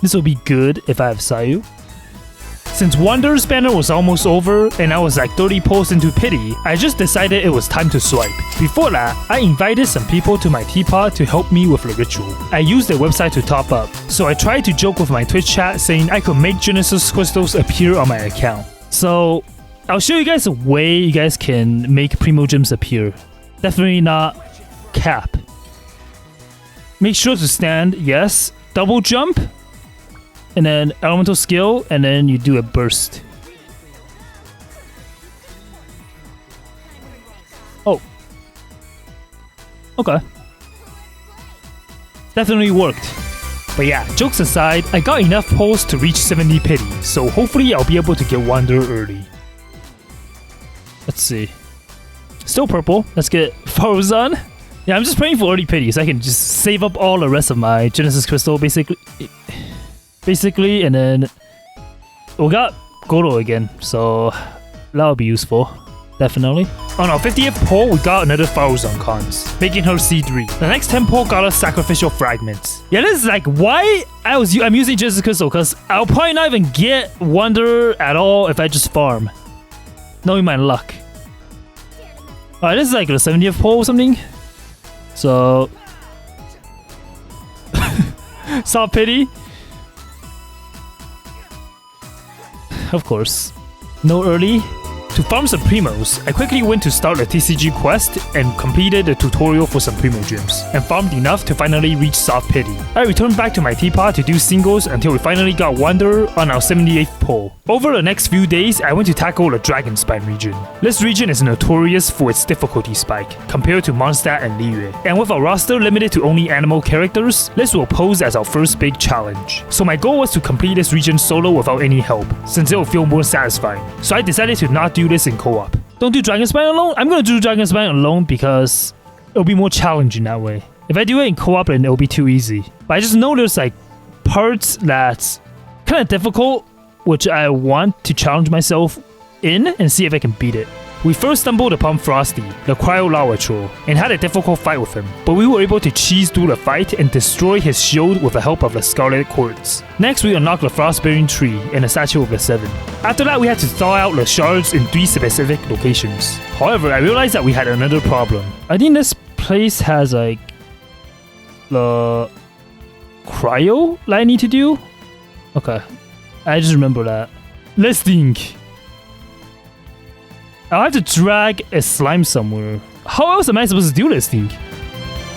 Speaker 1: This will be good if I have Sayu. Since Wanderer's banner was almost over and I was like 30 pulls into pity, I just decided it was time to swipe. Before that, I invited some people to my teapot to help me with the ritual. I used their website to top up, so I tried to joke with my Twitch chat saying I could make Genesis crystals appear on my account. So I'll show you guys a way you guys can make Primo Gems appear. Definitely not cap. Make sure to stand, yes, double jump, and then elemental skill, and then you do a burst. Oh. Okay. Definitely worked. But yeah, jokes aside, I got enough pulls to reach 70 pity, so hopefully I'll be able to get Wanderer early. Let's see. Still purple. Let's get Farazan. Yeah, I'm just praying for early pity so I can just save up all the rest of my Genesis Crystal, basically, and then we got Goro again, so that'll be useful, definitely. On our 50th pull, we got another Farazan cons, making her C3. The next 10 pull got us Sacrificial Fragments. Yeah, this is like why I'm using Genesis Crystal, because I'll probably not even get Wanderer at all if I just farm, knowing my luck. Alright, this is like the 70th pull or something, so saw pity. Of course. No early to To farm some primos, I quickly went to start a TCG quest and completed the tutorial for some primo gems, and farmed enough to finally reach soft pity. I returned back to my teapot to do singles until we finally got Wanderer on our 78th pull. Over the next few days, I went to tackle the Dragon Spine region. This region is notorious for its difficulty spike, compared to Mondstadt and Liyue. And with our roster limited to only animal characters, this will pose as our first big challenge. So my goal was to complete this region solo without any help, since it will feel more satisfying. So I decided to not do this in co-op. Don't do Dragon Spine alone? I'm gonna do Dragon Spine alone because it'll be more challenging that way. If I do it in co-op, then it'll be too easy. But I just know there's like parts that's kind of difficult, which I want to challenge myself in and see if I can beat it. We first stumbled upon Frosty, the Cryo Lava Troll, and had a difficult fight with him, but we were able to cheese through the fight and destroy his shield with the help of the Scarlet Quartz. Next, we unlocked the Frostbearing Tree and the Statue of the Seven. After that, we had to thaw out the shards in 3 specific locations. However, I realized that we had another problem. I think this place has like the cryo that I need to do? Okay, I just remember that. Let's think. I'll have to drag a slime somewhere. How else am I supposed to do this thing?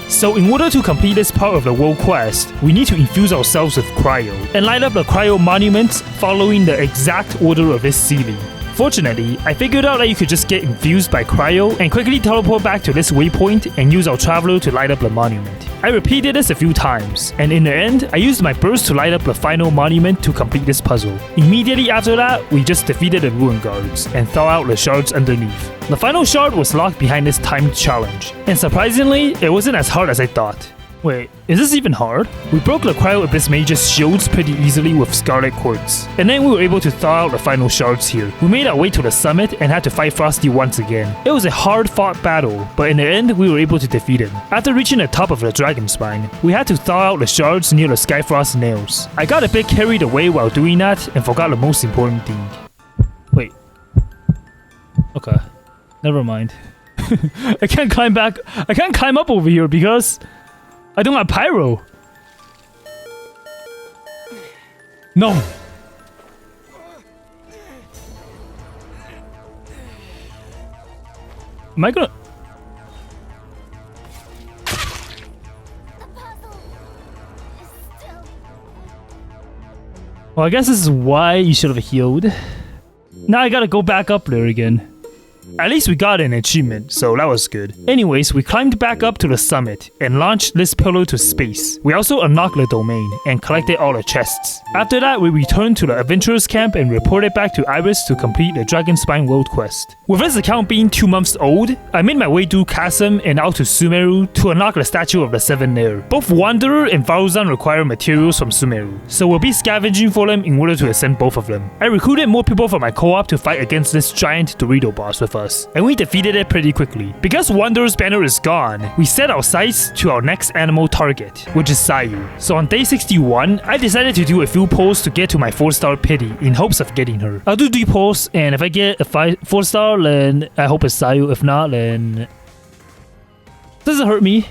Speaker 1: So in order to complete this part of the world quest, we need to infuse ourselves with cryo and light up the cryo monuments following the exact order of this ceiling. Fortunately, I figured out that you could just get infused by cryo and quickly teleport back to this waypoint and use our traveler to light up the monument. I repeated this a few times, and in the end, I used my burst to light up the final monument to complete this puzzle. Immediately after that, we just defeated the ruin guards and thaw out the shards underneath. The final shard was locked behind this timed challenge, and surprisingly, it wasn't as hard as I thought. Wait, is this even hard? We broke the Cryo Abyss Mage's shields pretty easily with Scarlet Quartz, and then we were able to thaw out the final shards here. We made our way to the summit and had to fight Frosty once again. It was a hard-fought battle, but in the end, we were able to defeat him. After reaching the top of the Dragon Spine, we had to thaw out the shards near the Skyfrost nails. I got a bit carried away while doing that and forgot the most important thing. Wait. Okay. Never mind. I can't climb back. I can't climb up over here because I don't have pyro. No. Am I gonna? Well, I guess this is why you should have healed. Now I gotta go back up there again. At least we got an achievement, so that was good. Anyways, we climbed back up to the summit and launched this pillar to space. We also unlocked the domain and collected all the chests. After that, we returned to the adventurers camp and reported back to Iris to complete the Dragon Spine world quest. With this account being 2 months old, I made my way through Chasm and out to Sumeru to unlock the Statue of the Seven there. Both Wanderer and Varuzan require materials from Sumeru, so we'll be scavenging for them in order to ascend both of them. I recruited more people for my co-op to fight against this giant Dorito boss with us, and we defeated it pretty quickly. Because Wanderer's banner is gone, we set our sights to our next animal target, which is Sayu. So on day 61, I decided to do a few polls to get to my 4-star pity in hopes of getting her. I'll do 3 polls, and if I get a 4-star, then I hope it's Sayu. If not, then doesn't hurt me.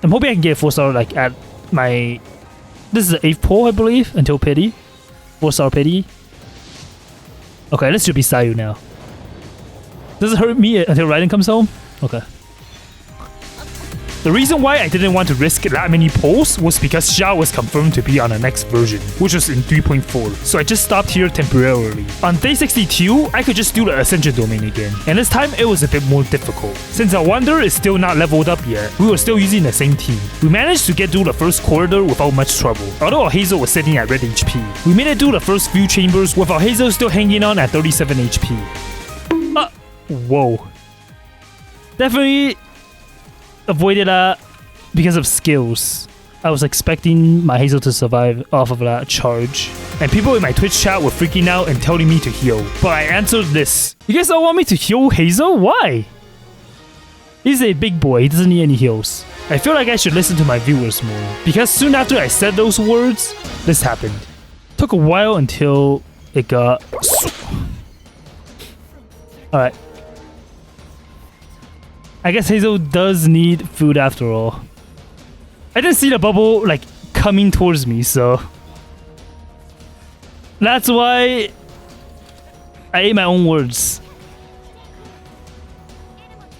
Speaker 1: I'm hoping I can get a 4-star like at my... This is the 8th poll, I believe, until pity. 4-star pity. Okay, this should be Sayu now. Does it hurt me until Raiden comes home? Okay. The reason why I didn't want to risk that many polls was because Xia was confirmed to be on the next version, which was in 3.4, so I just stopped here temporarily. On day 62, I could just do the Ascension Domain again, and this time it was a bit more difficult. Since our Wanderer is still not leveled up yet, we were still using the same team. We managed to get through the first corridor without much trouble, although our Hazel was sitting at red HP. We made it through the first few chambers with our Hazel still hanging on at 37 HP. Whoa. Definitely avoided that because of skills. I was expecting my Hazel to survive off of that charge. And people in my Twitch chat were freaking out and telling me to heal. But I answered this. You guys all want me to heal Hazel? Why? He's a big boy, he doesn't need any heals. I feel like I should listen to my viewers more. Because soon after I said those words, this happened. Took a while until it got... Alright. I guess Hazel does need food after all. I didn't see the bubble like coming towards me, so that's why I ate my own words.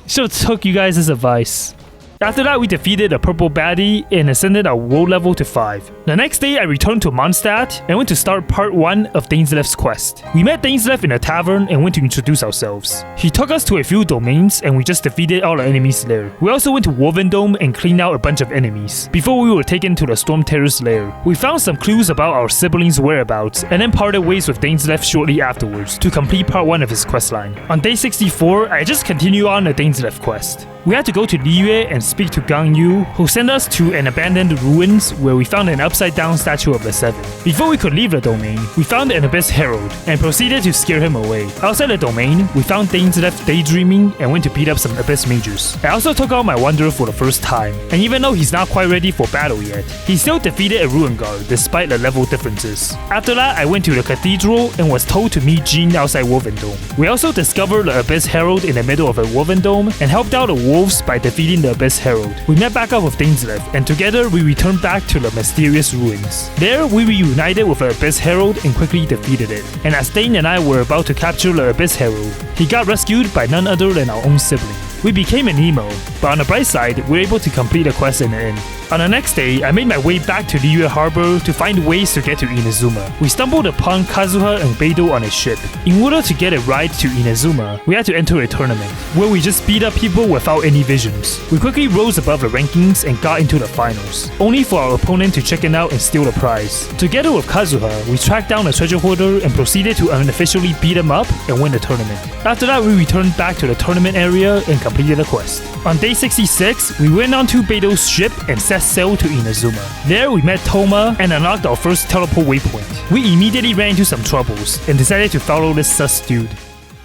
Speaker 1: Should have took you guys' advice. After that, we defeated a purple baddie and ascended our world level to 5. The next day, I returned to Mondstadt and went to start part 1 of Dainslev's quest. We met Dainslev in a tavern and went to introduce ourselves. He took us to a few domains and we just defeated all the enemies there. We also went to Wolvendome and cleaned out a bunch of enemies before we were taken to the Storm Terror's lair. We found some clues about our siblings' whereabouts and then parted ways with Dainslev shortly afterwards to complete part 1 of his questline. On day 64, I just continued on the Dainslev quest. We had to go to Liyue and speak to Gang Yu, who sent us to an abandoned ruins where we found an upside-down statue of the Seven. Before we could leave the domain, we found an Abyss Herald and proceeded to scare him away. Outside the domain, we found Dainslev daydreaming and went to beat up some Abyss mages. I also took out my Wanderer for the first time, and even though he's not quite ready for battle yet, he still defeated a Ruin Guard despite the level differences. After that, I went to the cathedral and was told to meet Jean outside Wolvendome. We also discovered the Abyss Herald in the middle of a Wolvendome and helped out the wolves by defeating the Abyss Herald. We met back up with Dainslev, and together we returned back to the mysterious ruins. There, we reunited with the Abyss Herald and quickly defeated it. And as Dane and I were about to capture the Abyss Herald, he got rescued by none other than our own sibling. We became an emo, but on the bright side, we were able to complete the quest in the end. On the next day, I made my way back to Liyue Harbor to find ways to get to Inazuma. We stumbled upon Kazuha and Beidou on a ship. In order to get a ride to Inazuma, we had to enter a tournament, where we just beat up people without any visions. We quickly rose above the rankings and got into the finals, only for our opponent to check it out and steal the prize. Together with Kazuha, we tracked down the treasure hoarder and proceeded to unofficially beat him up and win the tournament. After that, we returned back to the tournament area and completed the quest. On day 66, we went onto Beidou's ship and set sail to Inazuma. There, we met Toma and unlocked our first teleport waypoint. We immediately ran into some troubles and decided to follow this sus dude.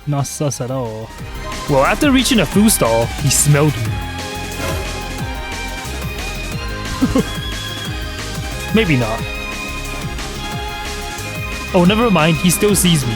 Speaker 1: Not sus at all. Well, after reaching a food stall, he smelled me. Maybe not. Oh, never mind, he still sees me.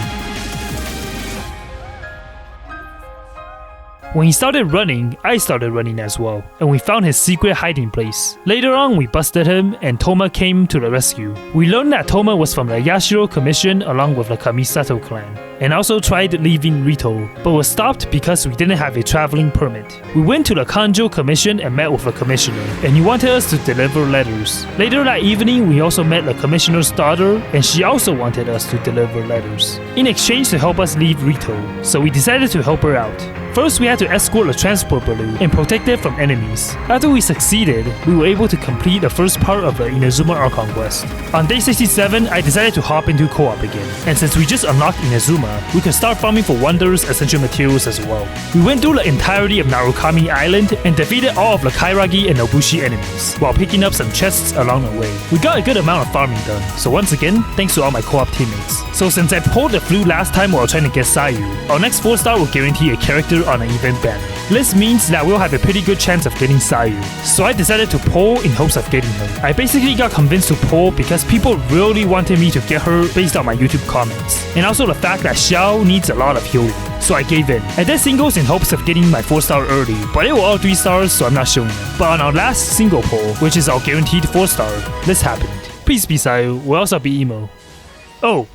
Speaker 1: When he started running, I started running as well, and we found his secret hiding place. Later on, we busted him, and Toma came to the rescue. We learned that Toma was from the Yashiro Commission along with the Kamisato clan, and also tried leaving Rito, but was stopped because we didn't have a traveling permit. We went to the Kanjo Commission and met with the commissioner, and he wanted us to deliver letters. Later that evening, we also met the commissioner's daughter, and she also wanted us to deliver letters, in exchange to help us leave Rito, so we decided to help her out. First, we had to escort a transport balloon and protect it from enemies. After we succeeded, we were able to complete the first part of the Inazuma Archon quest. On day 67, I decided to hop into co-op again, and since we just unlocked Inazuma, we could start farming for Wanderer's essential materials as well. We went through the entirety of Narukami Island and defeated all of the Kairagi and Nobushi enemies, while picking up some chests along the way. We got a good amount of farming done, so once again, thanks to all my co-op teammates. So since I pulled the flu last time while trying to get Sayu, our next 4-star will guarantee a character on an event banner. This means that we'll have a pretty good chance of getting Sayu, so I decided to pull in hopes of getting her. I basically got convinced to pull because people really wanted me to get her based on my YouTube comments, and also the fact that Xiao needs a lot of healing, so I gave in. I did singles in hopes of getting my 4-star early, but they were all 3-stars, so I'm not showing them. But on our last single pull, which is our guaranteed 4-star, this happened. Please be Sayu, or else I'll be emo. Oh.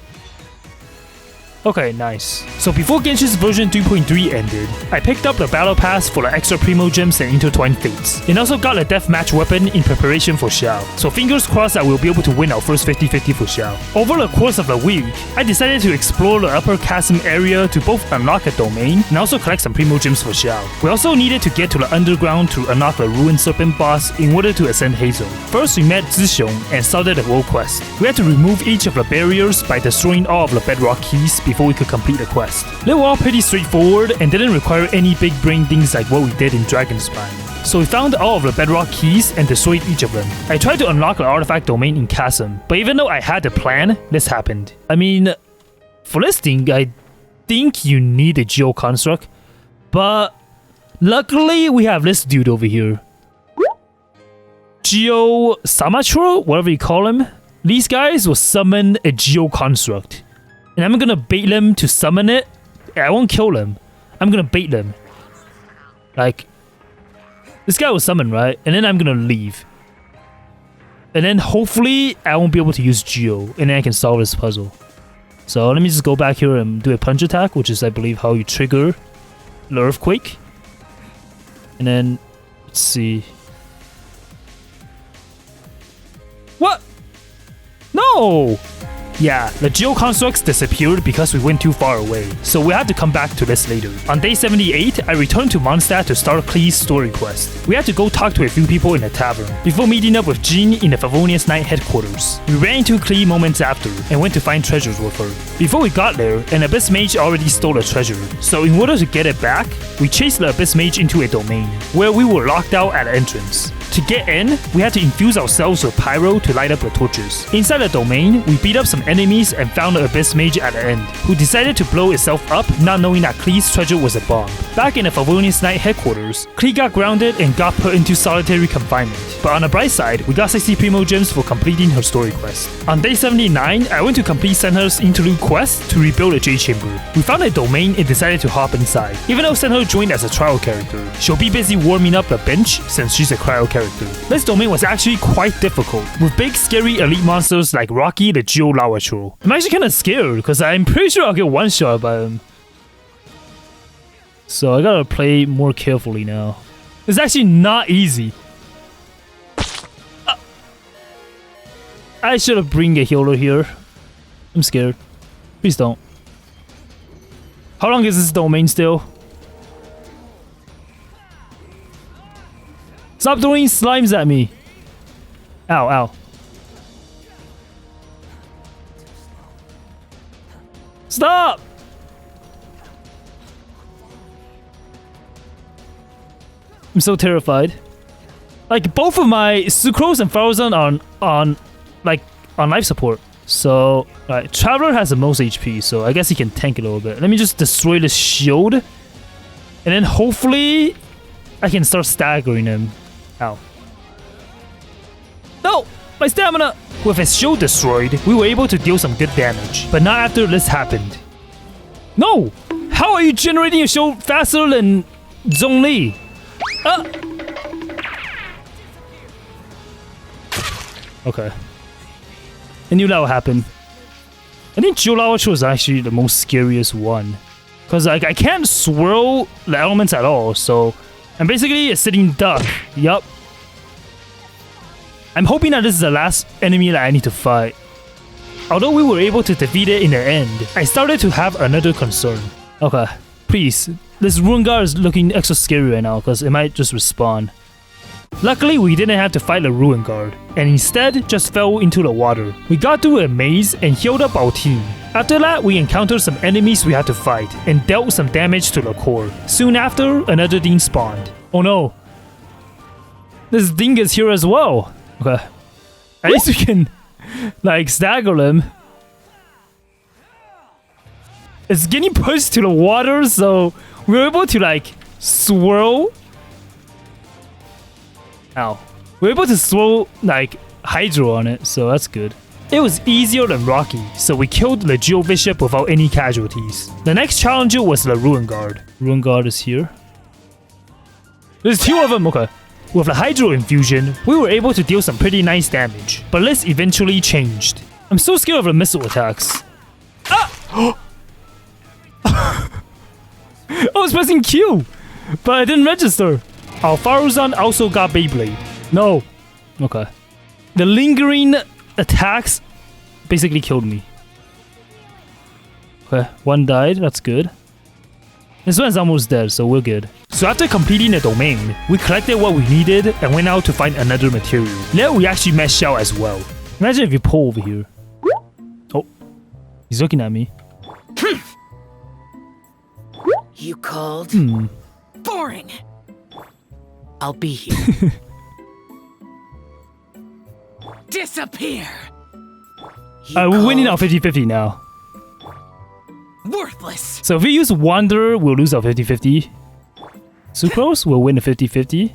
Speaker 1: Okay, nice. So before Genshin's version 3.3 ended, I picked up the battle pass for the extra Primo Gems and Intertwined Fates, and also got a deathmatch weapon in preparation for Xiao. So fingers crossed that we'll be able to win our first 50-50 for Xiao. Over the course of the week, I decided to explore the upper chasm area to both unlock a domain and also collect some Primo Gems for Xiao. We also needed to get to the underground to unlock the Ruined Serpent boss in order to ascend Hazel. First, we met Zishong and started the world quest. We had to remove each of the barriers by destroying all of the bedrock keys before we could complete the quest. They were all pretty straightforward and didn't require any big brain things like what we did in Dragon's Spine. So we found all of the bedrock keys and destroyed each of them. I tried to unlock the artifact domain in Chasm, but even though I had a plan, this happened. I mean, for this thing, I think you need a Geo construct, but luckily we have this dude over here. Geo Samatro, whatever you call him. These guys will summon a Geo construct. And I'm gonna bait them to summon it. I won't kill them. I'm gonna bait them. Like, this guy will summon, right? And then I'm gonna leave. And then hopefully I won't be able to use Geo. And then I can solve this puzzle. So let me just go back here and do a punch attack, which is, I believe, how you trigger the earthquake. And then, let's see. What? No! Yeah, the geo constructs disappeared because we went too far away, so we had to come back to this later. On day 78, I returned to Mondstadt to start Klee's story quest. We had to go talk to a few people in a tavern, before meeting up with Jean in the Favonius Knight headquarters. We ran into Klee moments after, and went to find treasures with her. Before we got there, an Abyss Mage already stole a treasure, so in order to get it back, we chased the Abyss Mage into a domain, where we were locked out at the entrance. To get in, we had to infuse ourselves with pyro to light up the torches. Inside the domain, we beat up some enemies and found the Abyss Mage at the end, who decided to blow itself up, not knowing that Klee's treasure was a bomb. Back in the Favonius Knight headquarters, Klee got grounded and got put into solitary confinement. But on the bright side, we got 60 Primo Gems for completing her story quest. On day 79, I went to complete Senher's interlude quest to rebuild a Jade Chamber. We found a domain and decided to hop inside. Even though Senher joined as a trial character, she'll be busy warming up the bench since she's a cryo character. This domain was actually quite difficult, with big scary elite monsters like Rocky the Geo Lava Troll. I'm actually kinda scared, because I'm pretty sure I'll get one-shot by him. So I gotta play more carefully now. It's actually not easy. I should have bring a healer here. I'm scared. Please don't. How long is this domain still? Stop throwing slimes at me. Ow, ow. Stop! I'm so terrified. Like, both of my Sucrose and Farozan are on life support. So, alright, Traveler has the most HP, so I guess he can tank it a little bit. Let me just destroy the shield. And then hopefully I can start staggering him. Ow. No! My stamina! With his shield destroyed, we were able to deal some good damage. But not after this happened. No! How are you generating a shield faster than Zhongli? Okay. I knew that would happen. I think Geolawacho is actually the most scariest one. Because like, I can't swirl the elements at all, so I'm basically a sitting duck. Yup. I'm hoping that this is the last enemy that I need to fight. Although we were able to defeat it in the end, I started to have another concern. Okay, please. This Ruin Guard is looking extra scary right now because it might just respawn. Luckily, we didn't have to fight the Ruin Guard, and instead just fell into the water. We got through a maze and healed up our team. After that, we encountered some enemies we had to fight, and dealt some damage to the core. Soon after, another thing spawned. Oh no. This thing is here as well. Okay. At least we can, like, stagger them. It's getting pushed to the water, so we're able to, like, swirl. Ow. We're able to swirl, like, Hydro on it, so that's good. It was easier than Rocky, so we killed the Geo Bishop without any casualties. The next challenger was the Ruin Guard. Ruin Guard is here. There's two of them, okay. With the Hydro Infusion, we were able to deal some pretty nice damage, but this eventually changed. I'm so scared of the missile attacks. Ah! I was pressing Q, but I didn't register. Our Faruzan also got Beyblade. No. Okay. The lingering attacks basically killed me. Okay, one died, that's good. This one's almost dead, so we're good. So after completing the domain, we collected what we needed and went out to find another material. There we actually met Xiao as well. Imagine if you pull over here. Oh, he's looking at me.
Speaker 2: You called? Boring. I'll be here. Disappear.
Speaker 1: We're winning our 50-50 now.
Speaker 2: Worthless.
Speaker 1: So if we use Wanderer, we'll lose our 50-50. Sucrose, we'll win a 50-50.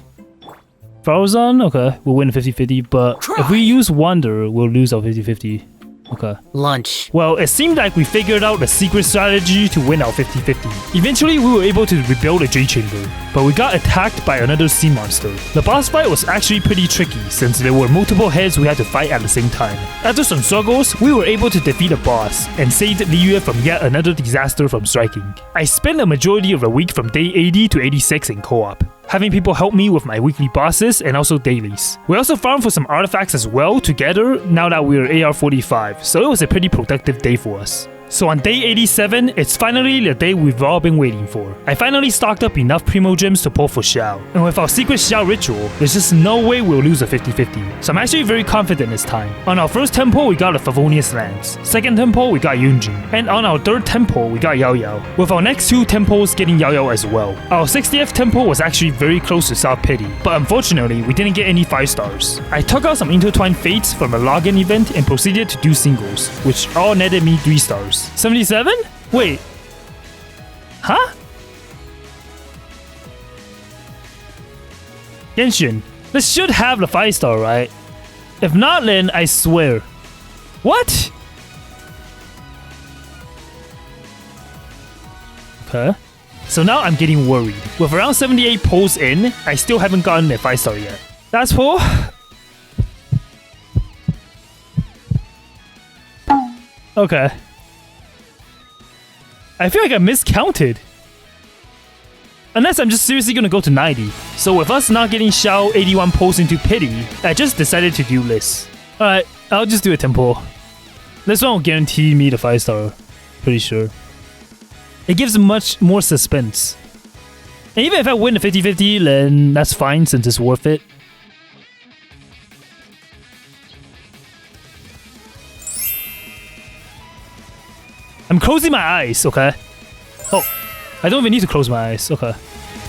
Speaker 1: Farozan, okay, we'll win a 50-50. But if we use Wanderer, we'll lose our 50-50. Okay.
Speaker 2: Lunch.
Speaker 1: Well, it seemed like we figured out the secret strategy to win our 50-50. Eventually, we were able to rebuild a J chamber, but we got attacked by another sea monster. The boss fight was actually pretty tricky since there were multiple heads we had to fight at the same time. After some struggles, we were able to defeat the boss and saved Liyue from yet another disaster from striking. I spent a majority of the week from day 80 to 86 in co-op, having people help me with my weekly bosses and also dailies. We also farmed for some artifacts as well together now that we were AR-45, so it was a pretty productive day for us. So on day 87, it's finally the day we've all been waiting for. I finally stocked up enough Primo Gems to pull for Xiao, and with our secret Xiao ritual, there's just no way we'll lose a 50-50. So I'm actually very confident this time. On our first temple, we got a Favonius Lance. Second temple, we got Yunjin. And on our third temple, we got Yao Yao. With our next two temples getting Yao Yao as well. Our 60th temple was actually very close to South Pity, but unfortunately, we didn't get any 5 stars. I took out some intertwined fates from a login event and proceeded to do singles, which all netted me 3 stars. 77? Wait. Huh? Genshin, this should have the 5-star, right? If not, then I swear. What? Okay. So now I'm getting worried. With around 78 pulls in, I still haven't gotten a 5-star yet. That's pull. Okay. I feel like I miscounted. Unless I'm just seriously gonna go to 90. So with us not getting Xiao 81 pulls into pity, I just decided to do this. Alright, I'll just do a temple. This one will guarantee me the 5-star. Pretty sure. It gives much more suspense. And even if I win the 50-50, then that's fine since it's worth it. I'm closing my eyes, okay? Oh, I don't even need to close my eyes, okay.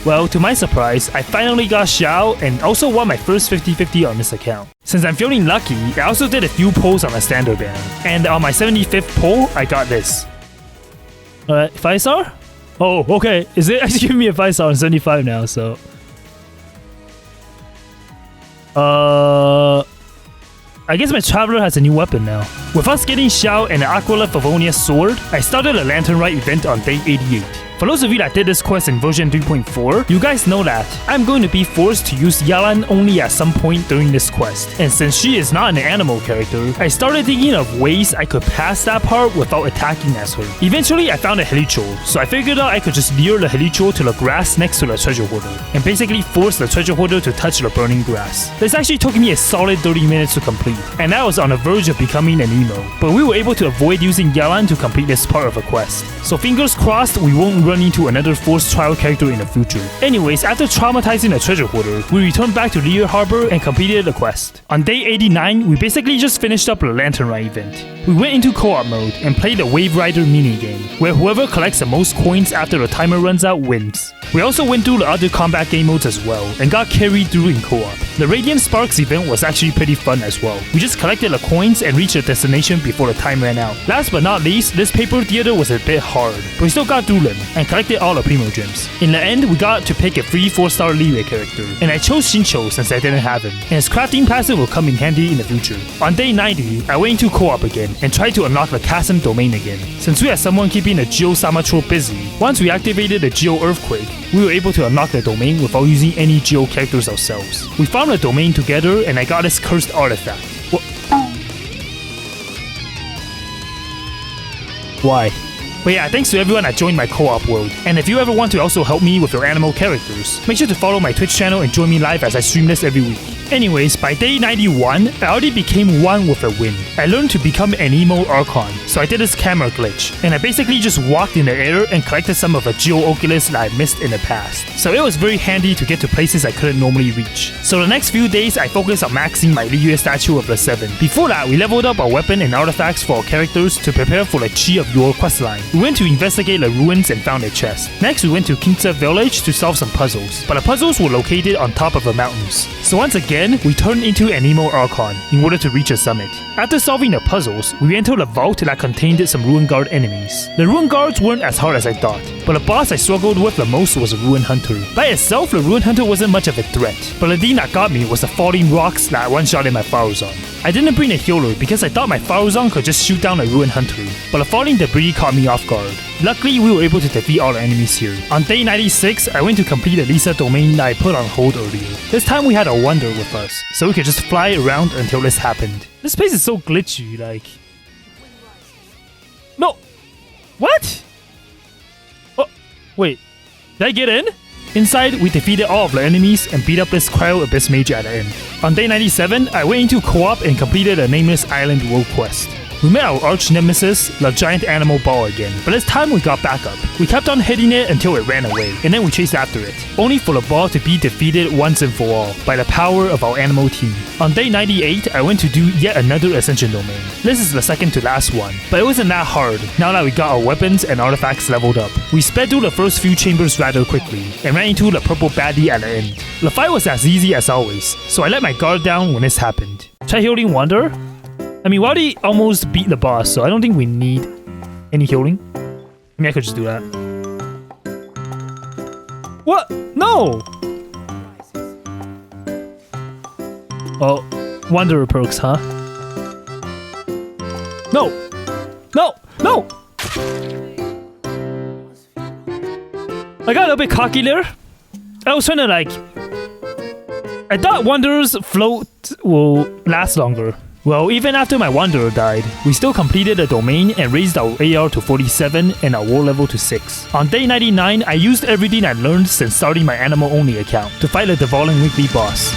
Speaker 1: Well, to my surprise, I finally got Xiao and also won my first 50-50 on this account. Since I'm feeling lucky, I also did a few pulls on a standard banner. And on my 75th pull, I got this. Alright, 5-star? Oh, okay. Is it actually giving me a 5-star on 75 now, so... I guess my Traveler has a new weapon now. With us getting Xiao and the Aquila Favonius sword, I started a Lantern Rite event on day 88. For those of you that did this quest in version 3.4, you guys know that I'm going to be forced to use Yalan only at some point during this quest. And since she is not an animal character, I started thinking of ways I could pass that part without attacking as her. Eventually, I found a Helichol, so I figured out I could just lure the Helichol to the grass next to the treasure hoarder, and basically force the treasure hoarder to touch the burning grass. This actually took me a solid 30 minutes to complete, and I was on the verge of becoming an emo. But we were able to avoid using Yalan to complete this part of a quest. So fingers crossed we won't run into another forced trial character in the future. Anyways, after traumatizing the treasure hoarder, we returned back to Liyue Harbor and completed the quest. On day 89, we basically just finished up the Lantern Rite event. We went into co-op mode and played the Wave Rider minigame, where whoever collects the most coins after the timer runs out wins. We also went through the other combat game modes as well, and got carried through in co-op. The Radiant Sparks event was actually pretty fun as well. We just collected the coins and reached a destination before the time ran out. Last but not least, this paper theater was a bit hard, but we still got through them, and collected all the Primo Gems. In the end, we got to pick a free 4-star Liyue character, and I chose Shincho since I didn't have him, and his crafting passive will come in handy in the future. On day 90, I went into co-op again, and tried to unlock the Chasm domain again. Since we had someone keeping the Geo Samatroll busy, once we activated the Geo Earthquake, we were able to unlock the domain without using any Geo characters ourselves. We found the domain together, and I got this cursed artifact. Why? But yeah, thanks to everyone that joined my co-op world. And if you ever want to also help me with your animal characters, make sure to follow my Twitch channel and join me live as I stream this every week. Anyways, by day 91, I already became one with a win. I learned to become an emo Archon, so I did this camera glitch, and I basically just walked in the air and collected some of the Geo Oculus that I missed in the past. So it was very handy to get to places I couldn't normally reach. So the next few days, I focused on maxing my Liyue statue of the 7. Before that, we leveled up our weapon and artifacts for our characters to prepare for the Chi of Yor questline. We went to investigate the ruins and found a chest. Next, we went to Kingsa village to solve some puzzles, but the puzzles were located on top of the mountains. So once again, we turned into an emo Archon in order to reach a summit. After solving the puzzles, we entered a vault that contained some Ruin Guard enemies. The Ruin Guards weren't as hard as I thought, but the boss I struggled with the most was a Ruin Hunter. By itself, the Ruin Hunter wasn't much of a threat, but the thing that got me was the falling rocks that one-shot in my Faruzon. I didn't bring a healer because I thought my Faruzon could just shoot down a Ruin Hunter, but the falling debris caught me off guard. Luckily, we were able to defeat all the enemies here. On day 96, I went to complete the Lisa domain that I put on hold earlier. This time we had a Wander with us, so we could just fly around until this happened. This place is so glitchy, like... No! What? Oh, wait. Did I get in? Inside, we defeated all of the enemies and beat up this Cryo Abyss Mage at the end. On day 97, I went into co-op and completed a Nameless Island world quest. We met our arch nemesis, the giant animal ball again, but this time we got back up. We kept on hitting it until it ran away, and then we chased after it, only for the ball to be defeated once and for all by the power of our animal team. On day 98, I went to do yet another Ascension domain. This is the second to last one, but it wasn't that hard now that we got our weapons and artifacts leveled up. We sped through the first few chambers rather quickly, and ran into the purple baddie at the end. The fight was as easy as always, so I let my guard down when this happened. Try healing Wander? I mean, Wadi almost beat the boss, so I don't think we need any healing. I mean, I could just do that. What? No! Oh, Wanderer perks, huh? No! No! No! I got a little bit cocky there. I was trying to like... I thought Wanderer's float will last longer. Well, even after my Wanderer died, we still completed the domain and raised our AR to 47 and our war level to 6. On day 99, I used everything I learned since starting my Anemo Only account to fight the Devolving Weekly boss.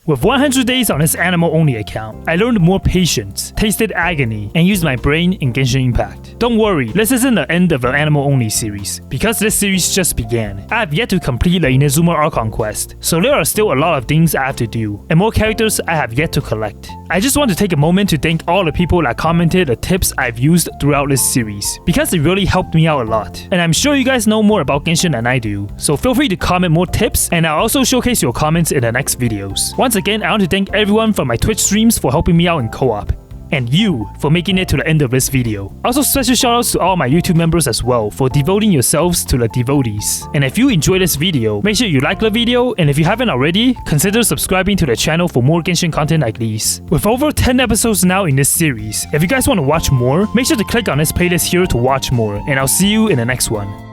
Speaker 1: With 100 days on this Anemo Only account, I learned more patience, tasted agony, and used my brain in Genshin Impact. Don't worry, this isn't the end of the Anemo Only series, because this series just began. I have yet to complete the Inazuma Archon quest, so there are still a lot of things I have to do, and more characters I have yet to collect. I just want to take a moment to thank all the people that commented the tips I've used throughout this series, because it really helped me out a lot. And I'm sure you guys know more about Genshin than I do, so feel free to comment more tips, and I'll also showcase your comments in the next videos. Once again, I want to thank everyone from my Twitch streams for helping me out in co-op, and you for making it to the end of this video. Also, special shoutouts to all my YouTube members as well for devoting yourselves to the devotees. And if you enjoyed this video, make sure you like the video, and if you haven't already, consider subscribing to the channel for more Genshin content like these. With over 10 episodes now in this series, if you guys want to watch more, make sure to click on this playlist here to watch more, and I'll see you in the next one.